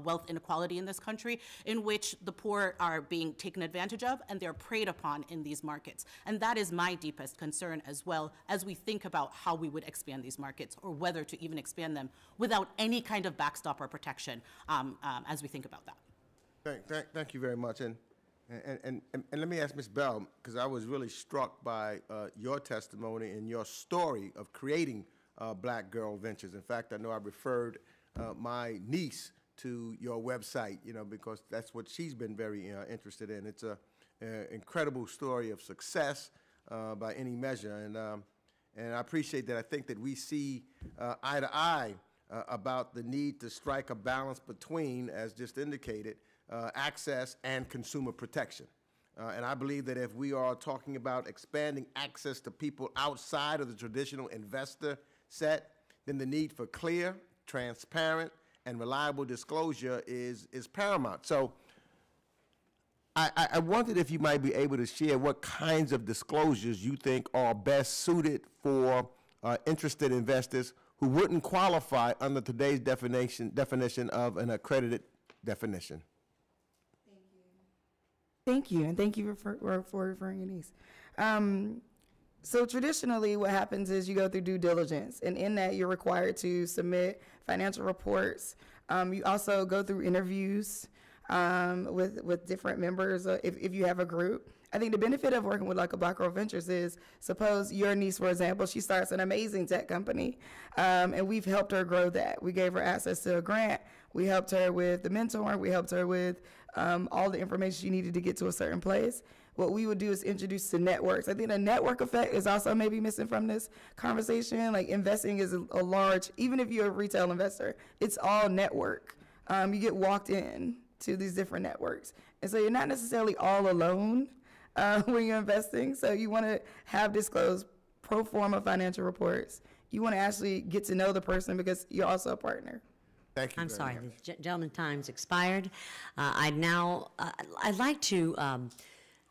wealth inequality in this country, in which the poor are being taken advantage of and they're preyed upon in these markets. And that is my deepest concern, as well as we think about how we would expand these markets, or whether to even expand them without any kind of backstop or protection as we think about that. Thank you very much. And let me ask Ms. Bell, because I was really struck by your testimony and your story of creating Black Girl Ventures. In fact, I know I referred my niece to your website, because that's what she's been very interested in. It's an incredible story of success by any measure, and I appreciate that. I think that we see eye to eye about the need to strike a balance between, as just indicated, access and consumer protection. And I believe that if we are talking about expanding access to people outside of the traditional investor set, then the need for clear, transparent, and reliable disclosure is paramount. So I wondered if you might be able to share what kinds of disclosures you think are best suited for interested investors who wouldn't qualify under today's definition of an accredited definition. Thank you, and thank you for referring to these. So traditionally, what happens is you go through due diligence, and in that, you're required to submit financial reports. You also go through interviews with different members if you have a group. I think the benefit of working with like a Black Girl Ventures is, suppose your niece, for example, she starts an amazing tech company, and we've helped her grow that. We gave her access to a grant. We helped her with the mentor. We helped her with all the information she needed to get to a certain place. What we would do is introduce to networks. I think the network effect is also maybe missing from this conversation. Like investing is a large, even if you're a retail investor, it's all network. You get walked in to these different networks. And so you're not necessarily all alone when you're investing. So you want to have disclosed pro forma financial reports. You want to actually get to know the person because you're also a partner. Thank you. I'm sorry, the gentleman's time's expired. I'd like to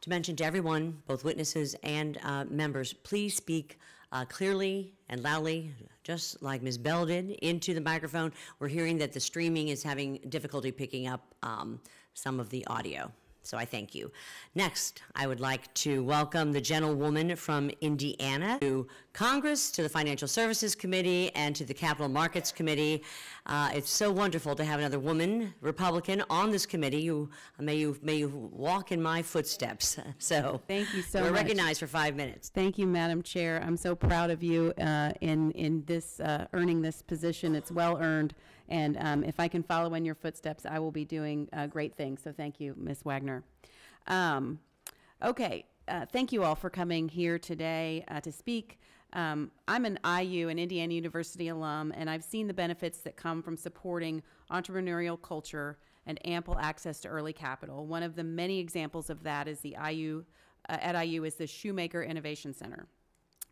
mention to everyone, both witnesses and members, please speak clearly and loudly, just like Ms. Bell did, into the microphone. We're hearing that the streaming is having difficulty picking up some of the audio. So I thank you. Next, I would like to welcome the gentlewoman from Indiana to Congress, to the Financial Services Committee, and to the Capital Markets Committee. It's so wonderful to have another woman, Republican, on this committee. May you walk in my footsteps. So thank you so much. You're recognized for 5 minutes. Thank you, Madam Chair. I'm so proud of you in this earning this position. It's well earned. And if I can follow in your footsteps, I will be doing great things. So thank you, Ms. Wagner. Thank you all for coming here today to speak. I'm an IU, an Indiana University alum, and I've seen the benefits that come from supporting entrepreneurial culture and ample access to early capital. One of the many examples of that is at IU is the Shoemaker Innovation Center.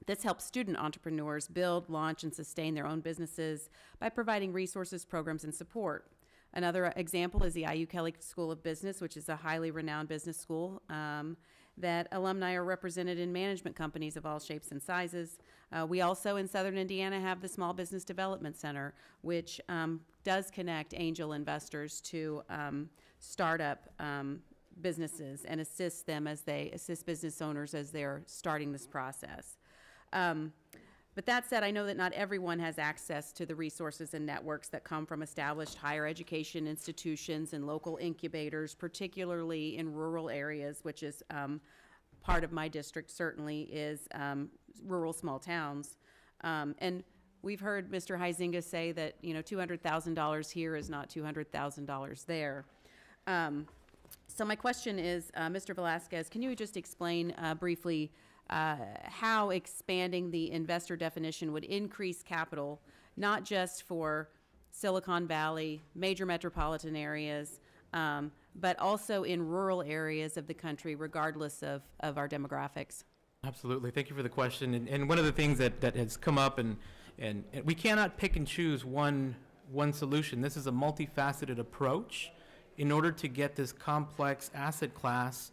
This helps student entrepreneurs build, launch, and sustain their own businesses by providing resources, programs, and support. Another example is the IU Kelley School of Business, which is a highly renowned business school that alumni are represented in management companies of all shapes and sizes. We also in Southern Indiana have the Small Business Development Center, which does connect angel investors to startup businesses and assist business owners as they're starting this process. But that said, I know that not everyone has access to the resources and networks that come from established higher education institutions and local incubators, particularly in rural areas, which is part of my district certainly is rural small towns. And we've heard Mr. Huizinga say that $200,000 here is not $200,000 there. So my question is, Mr. Velasquez, can you just explain briefly how expanding the investor definition would increase capital, not just for Silicon Valley, major metropolitan areas, but also in rural areas of the country, regardless of our demographics? Absolutely. Thank you for the question. And one of the things that has come up, and we cannot pick and choose one solution. This is a multifaceted approach in order to get this complex asset class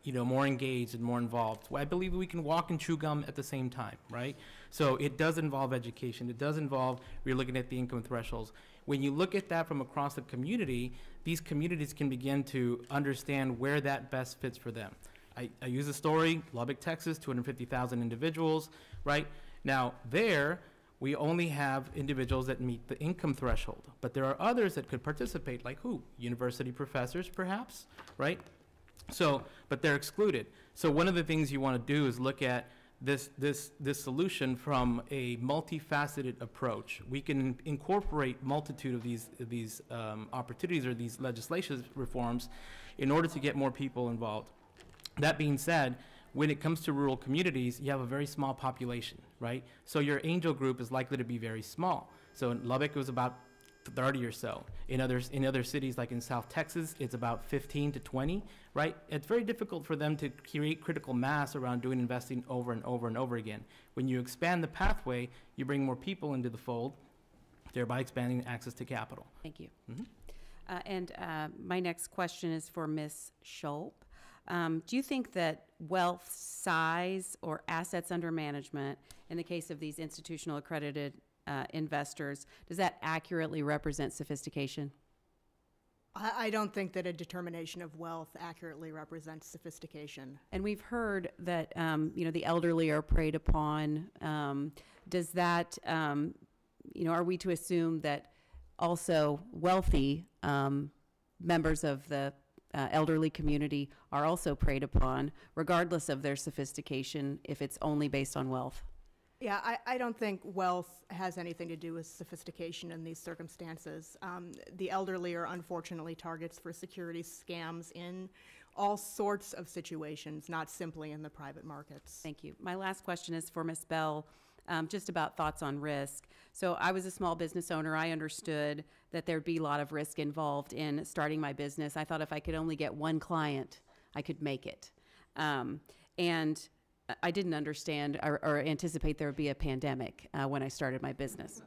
more engaged and more involved. I believe we can walk and chew gum at the same time, right? So it does involve education. It does involve, we're looking at the income thresholds. When you look at that from across the community, these communities can begin to understand where that best fits for them. I use a story, Lubbock, Texas, 250,000 individuals, right? Now there, we only have individuals that meet the income threshold, but there are others that could participate, like who? University professors, perhaps, right? So, but they're excluded. So one of the things you want to do is look at this solution from a multifaceted approach. We can incorporate multitude of these opportunities or these legislation reforms in order to get more people involved. That being said, when it comes to rural communities, you have a very small population, right? So your angel group is likely to be very small. So in Lubbock, it was about 30 or so. In other cities, like in South Texas, it's about 15 to 20, right? It's very difficult for them to create critical mass around doing investing over and over and over again. When you expand the pathway, you bring more people into the fold, thereby expanding access to capital. Thank you. Mm-hmm. My next question is for Ms. Schulp. Do you think that wealth size or assets under management, in the case of these institutional accredited investors, does that accurately represent sophistication? I don't think that a determination of wealth accurately represents sophistication. And we've heard that the elderly are preyed upon. Does that, are we to assume that also wealthy members of the elderly community are also preyed upon, regardless of their sophistication, if it's only based on wealth? Yeah, I don't think wealth has anything to do with sophistication in these circumstances. The elderly are unfortunately targets for securities scams in all sorts of situations, not simply in the private markets. Thank you. My last question is for Ms. Bell, just about thoughts on risk. So I was a small business owner. I understood that there'd be a lot of risk involved in starting my business. I thought if I could only get one client, I could make it. And I didn't understand or anticipate there would be a pandemic when I started my business.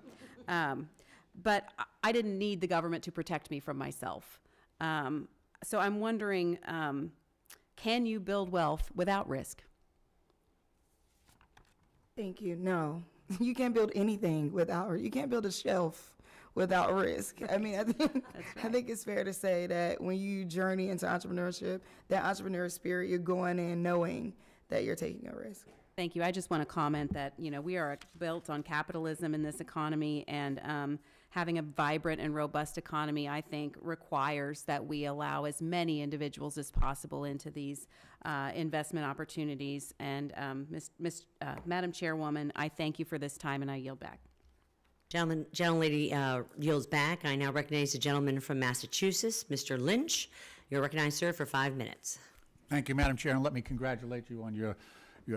But I didn't need the government to protect me from myself. So I'm wondering, can you build wealth without risk? Thank you. No, you can't build anything without, or you can't build a shelf without risk. I mean, I think it's fair to say that when you journey into entrepreneurship, that entrepreneurial spirit, you're going in knowing that you're taking a risk. Thank you. I just want to comment that, we are built on capitalism in this economy, and having a vibrant and robust economy, I think, requires that we allow as many individuals as possible into these investment opportunities. And Madam Chairwoman, I thank you for this time, and I yield back. Gentlelady yields back. I now recognize the gentleman from Massachusetts, Mr. Lynch. You're recognized, sir, for 5 minutes. Thank you, Madam Chair, and let me congratulate you on your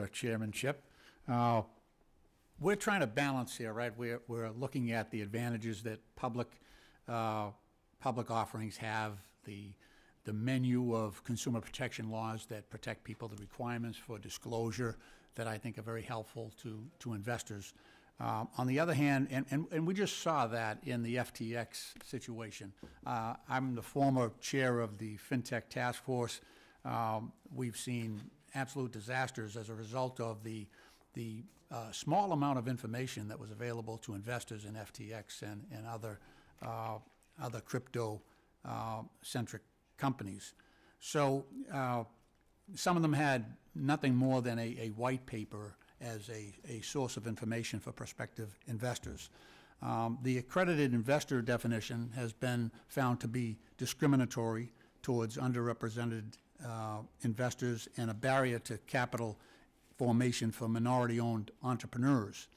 chairmanship. We're trying to balance here, right? We're looking at the advantages that public offerings have, the menu of consumer protection laws that protect people, the requirements for disclosure that I think are very helpful to investors. On the other hand, and we just saw that in the FTX situation. I'm the former chair of the FinTech Task Force. We've seen absolute disasters as a result of the small amount of information that was available to investors in FTX and other crypto-centric companies. So some of them had nothing more than a white paper as a source of information for prospective investors. The accredited investor definition has been found to be discriminatory towards underrepresented investors and a barrier to capital formation for minority-owned entrepreneurs.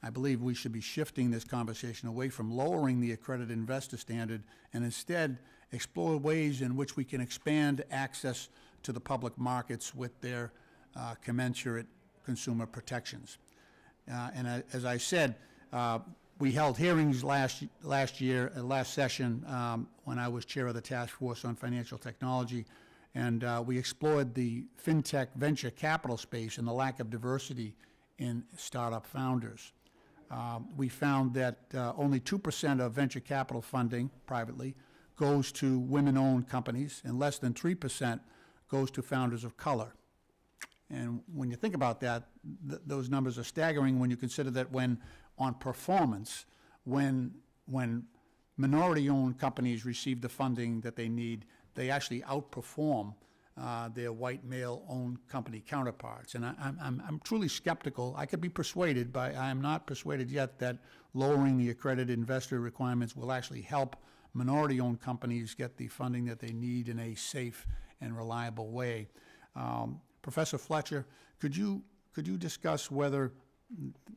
I believe we should be shifting this conversation away from lowering the accredited investor standard and instead explore ways in which we can expand access to the public markets with their commensurate consumer protections. And as I said, we held hearings last session when I was chair of the task force on financial technology, and we explored the fintech venture capital space and the lack of diversity in startup founders. We found that only 2% of venture capital funding privately goes to women-owned companies, and less than 3% goes to founders of color. And when you think about that, those numbers are staggering when you consider that when minority-owned companies receive the funding that they need, they actually outperform their white male-owned company counterparts. And I'm truly skeptical. I could be persuaded, but I am not persuaded yet that lowering the accredited investor requirements will actually help minority-owned companies get the funding that they need in a safe and reliable way. Professor Fletcher, could you could you discuss whether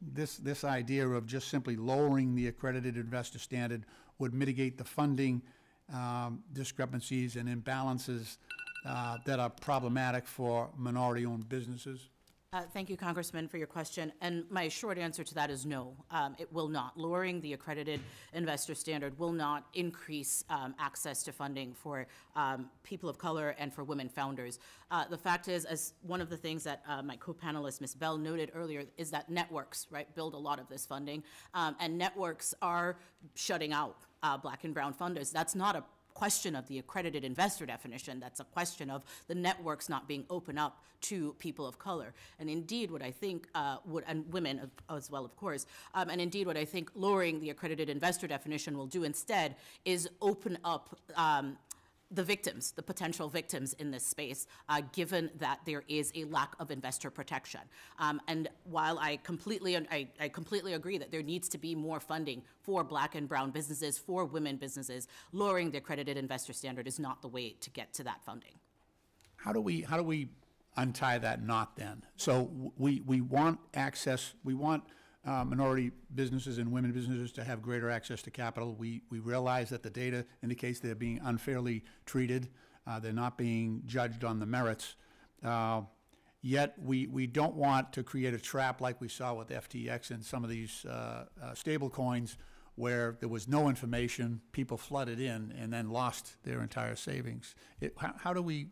this idea of just simply lowering the accredited investor standard would mitigate the funding discrepancies and imbalances that are problematic for minority-owned businesses? Thank you, Congressman, for your question. And my short answer to that is no, it will not. Lowering the accredited investor standard will not increase access to funding for people of color and for women founders. The fact is, as one of the things that my co-panelist, Ms. Bell, noted earlier, is that networks, right, build a lot of this funding. And networks are shutting out Black and brown funders. That's not a question of the accredited investor definition. That's a question of the networks not being open up to people of color. And indeed, what I think and women as well, of course, and indeed what I think lowering the accredited investor definition will do instead is open up the victims, the potential victims in this space, given that there is a lack of investor protection. And while I completely agree that there needs to be more funding for Black and brown businesses, for women businesses, lowering the accredited investor standard is not the way to get to that funding. How do we untie that knot then? So we want access, we want minority businesses and women businesses to have greater access to capital. We realize that the data indicates they're being unfairly treated. They're not being judged on the merits. Yet we don't want to create a trap like we saw with FTX and some of these stable coins where there was no information, people flooded in and then lost their entire savings. How do we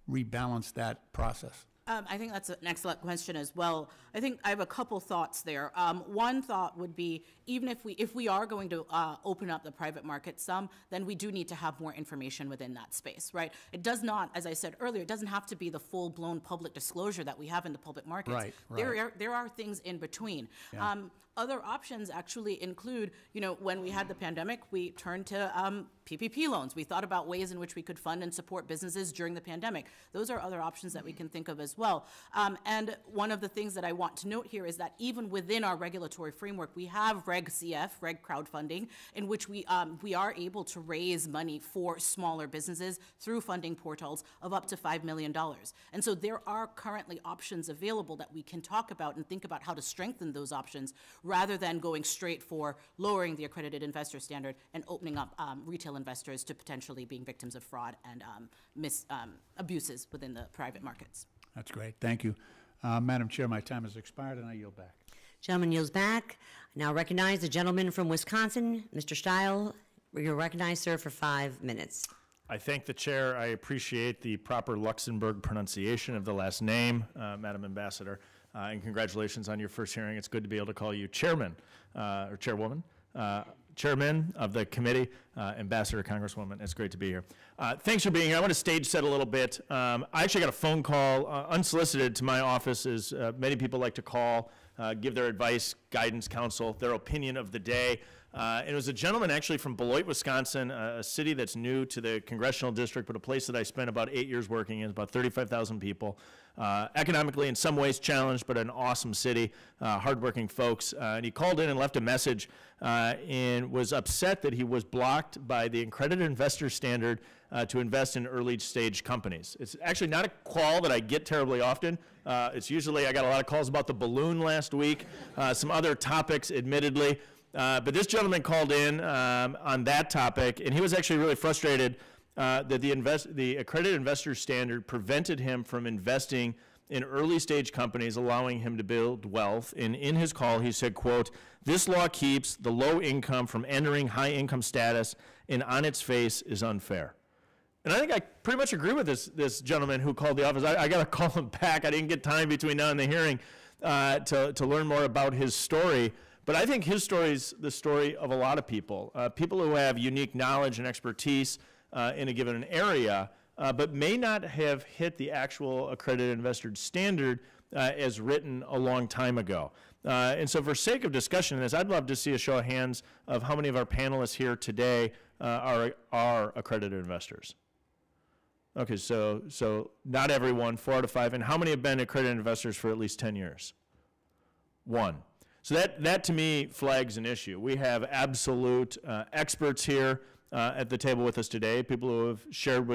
rebalance that process? I think that's an excellent question as well. I think I have a couple thoughts there. One thought would be, even if we are going to open up the private market some, then we do need to have more information within that space, right? It does not, as I said earlier, it doesn't have to be the full-blown public disclosure that we have in the public markets. Right. There are things in between. Yeah. Other options actually include, when we had the pandemic, we turned to PPP loans. We thought about ways in which we could fund and support businesses during the pandemic. Those are other options that we can think of as well. And one of the things that I want to note here is that even within our regulatory framework, we have Reg CF, Reg crowdfunding, in which we are able to raise money for smaller businesses through funding portals of up to $5 million. And so there are currently options available that we can talk about and think about how to strengthen those options, rather than going straight for lowering the accredited investor standard and opening up retail investors to potentially being victims of fraud and abuses within the private markets. That's great. Thank you. Madam Chair, my time has expired, and I yield back. Gentleman yields back. I now recognize the gentleman from Wisconsin, Mr. Steil. You're recognized, sir, for 5 minutes. I thank the chair. I appreciate the proper Luxembourg pronunciation of the last name, Madam Ambassador. And congratulations on your first hearing. It's good to be able to call you chairman or chairwoman, chairman of the committee, Ambassador, Congresswoman. It's great to be here. Thanks for being here. I want to stage set a little bit. I actually got a phone call unsolicited to my office, as many people like to call, give their advice, guidance, counsel, their opinion of the day. And it was a gentleman actually from Beloit, Wisconsin, a city that's new to the congressional district, but a place that I spent about 8 years working in, about 35,000 people. Economically, in some ways challenged, but an awesome city, hardworking folks. And he called in and left a message and was upset that he was blocked by the accredited investor standard to invest in early stage companies. It's actually not a call that I get terribly often. It's usually, I got a lot of calls about the balloon last week, some other topics, admittedly. But this gentleman called in on that topic, and he was actually really frustrated that the accredited investor standard prevented him from investing in early stage companies, allowing him to build wealth. And in his call, he said, quote, "This law keeps the low income from entering high income status, and on its face is unfair." And I think I pretty much agree with this gentleman who called the office. I got to call him back. I didn't get time between now and the hearing to learn more about his story. But I think his story is the story of a lot of people, people who have unique knowledge and expertise in a given area, but may not have hit the actual accredited investor standard as written a long time ago. And so for sake of discussion in this, I'd love to see a show of hands of how many of our panelists here today are accredited investors. Okay, so not everyone, 4 out of 5. And how many have been accredited investors for at least 10 years? 1. So that to me flags an issue. We have absolute experts here at the table with us today, people who have shared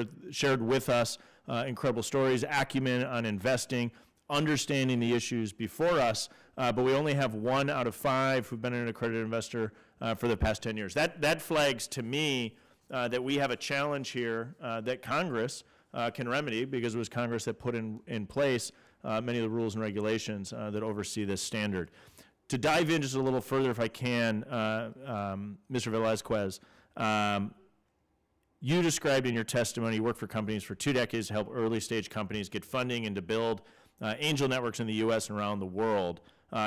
with us incredible stories, acumen on investing, understanding the issues before us, but we only have 1 out of 5 who've been an accredited investor for the past 10 years. That flags to me that we have a challenge here that Congress can remedy, because it was Congress that put in place many of the rules and regulations that oversee this standard. To dive in just a little further, if I can, Mr. Velazquez, you described in your testimony you worked for companies for 2 decades to help early stage companies get funding and to build angel networks in the U.S. and around the world.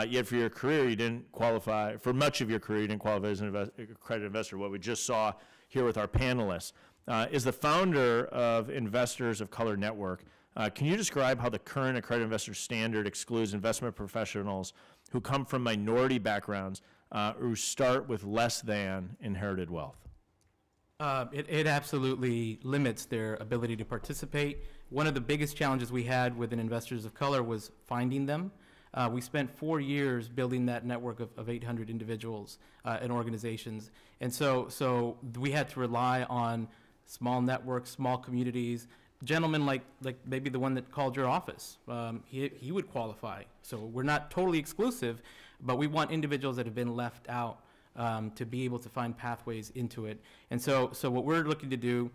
Yet for your career, you didn't qualify, for much of your career, you didn't qualify as an accredited investor, what we just saw here with our panelists. Is the founder of Investors of Color Network, can you describe how the current accredited investor standard excludes investment professionals who come from minority backgrounds who start with less than inherited wealth? It absolutely limits their ability to participate. One of the biggest challenges we had within Investors of Color was finding them. We spent 4 years building that network of 800 individuals and organizations. And so we had to rely on small networks, small communities, gentlemen like maybe the one that called your office. He would qualify. So we're not totally exclusive, but we want individuals that have been left out to be able to find pathways into it. And so what we're looking to do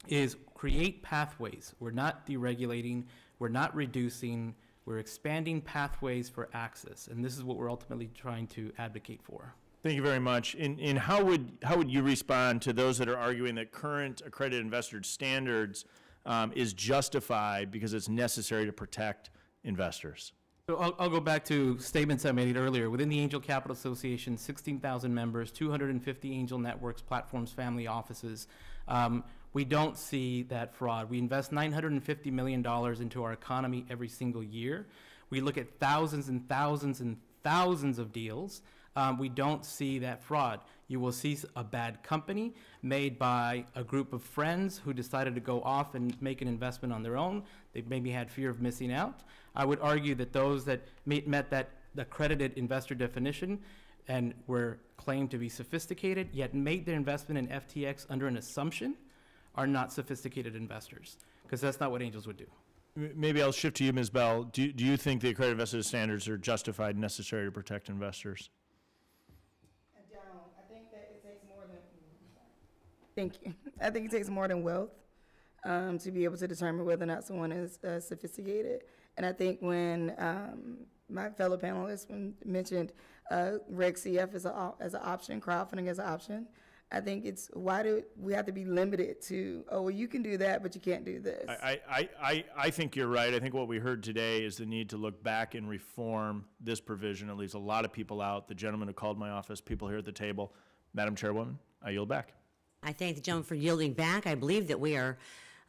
is create pathways. We're not deregulating, we're not reducing, we're expanding pathways for access. And this is what we're ultimately trying to advocate for. Thank you very much. And how would you respond to those that are arguing that current accredited investor standards is justified because it's necessary to protect investors? So I'll go back to statements I made earlier. Within the Angel Capital Association, 16,000 members, 250 angel networks, platforms, family offices. We don't see that fraud. We invest $950 million into our economy every single year. We look at thousands and thousands and thousands of deals. We don't see that fraud. You will see a bad company made by a group of friends who decided to go off and make an investment on their own. They maybe had fear of missing out. I would argue that those that met that accredited investor definition and were claimed to be sophisticated, yet made their investment in FTX under an assumption, are not sophisticated investors, because that's not what angels would do. Maybe I'll shift to you, Ms. Bell. Do you think the accredited investor standards are justified and necessary to protect investors? I don't. I think that it takes more than, thank you. I think it takes more than wealth to be able to determine whether or not someone is sophisticated. And I think when my fellow panelists mentioned Reg CF as an option, crowdfunding as an option, I think it's, why do we have to be limited to, oh, well, you can do that, but you can't do this? I think you're right. I think what we heard today is the need to look back and reform this provision. It leaves a lot of people out. The gentleman who called my office, people here at the table. Madam Chairwoman, I yield back. I thank the gentleman for yielding back. I believe that we are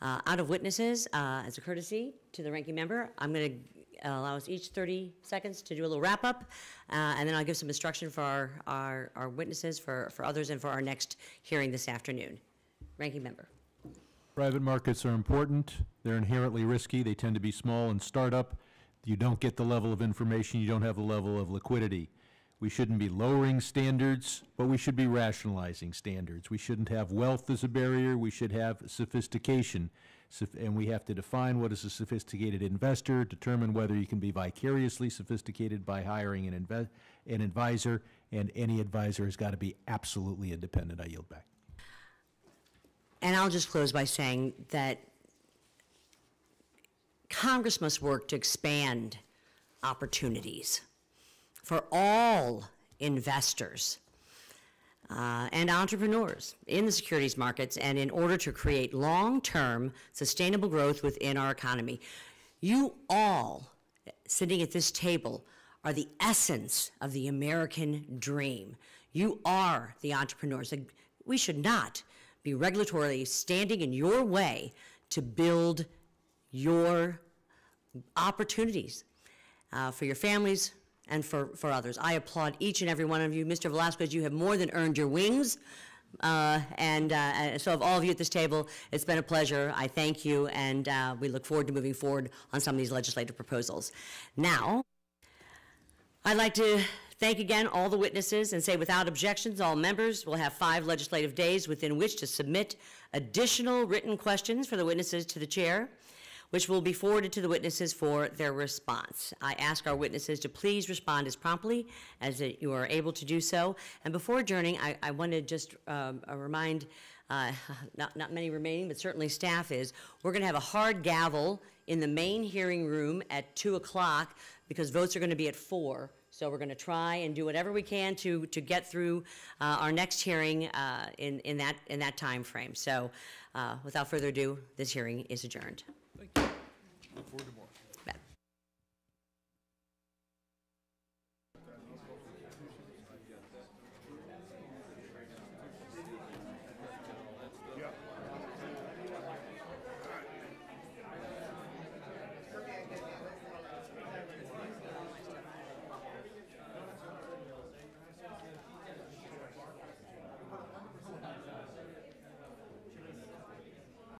out of witnesses. As a courtesy to the ranking member, I'm going to allow us each 30 seconds to do a little wrap-up, and then I'll give some instruction for our witnesses, for others, and for our next hearing this afternoon. Ranking member. Private markets are important. They're inherently risky. They tend to be small and startup. You don't get the level of information. You don't have the level of liquidity. We shouldn't be lowering standards, but we should be rationalizing standards. We shouldn't have wealth as a barrier. We should have sophistication. And we have to define what is a sophisticated investor, determine whether you can be vicariously sophisticated by hiring an advisor, and any advisor has got to be absolutely independent. I yield back. And I'll just close by saying that Congress must work to expand opportunities for all investors and entrepreneurs in the securities markets, and in order to create long-term sustainable growth within our economy. You all sitting at this table are the essence of the American dream. You are the entrepreneurs. We should not be regulatorily standing in your way to build your opportunities for your families and for others. I applaud each and every one of you. Mr. Velazquez, you have more than earned your wings. So of all of you at this table, it's been a pleasure. I thank you, and we look forward to moving forward on some of these legislative proposals. Now, I'd like to thank again all the witnesses and say, without objections, all members will have 5 legislative days within which to submit additional written questions for the witnesses to the chair. which will be forwarded to the witnesses for their response. I ask our witnesses to please respond as promptly as you are able to do so. And before adjourning, I want to just remind, not many remaining, but certainly staff is, we're going to have a hard gavel in the main hearing room at 2 o'clock because votes are going to be at 4. So we're going to try and do whatever we can to get through our next hearing in that time frame. So without further ado, this hearing is adjourned.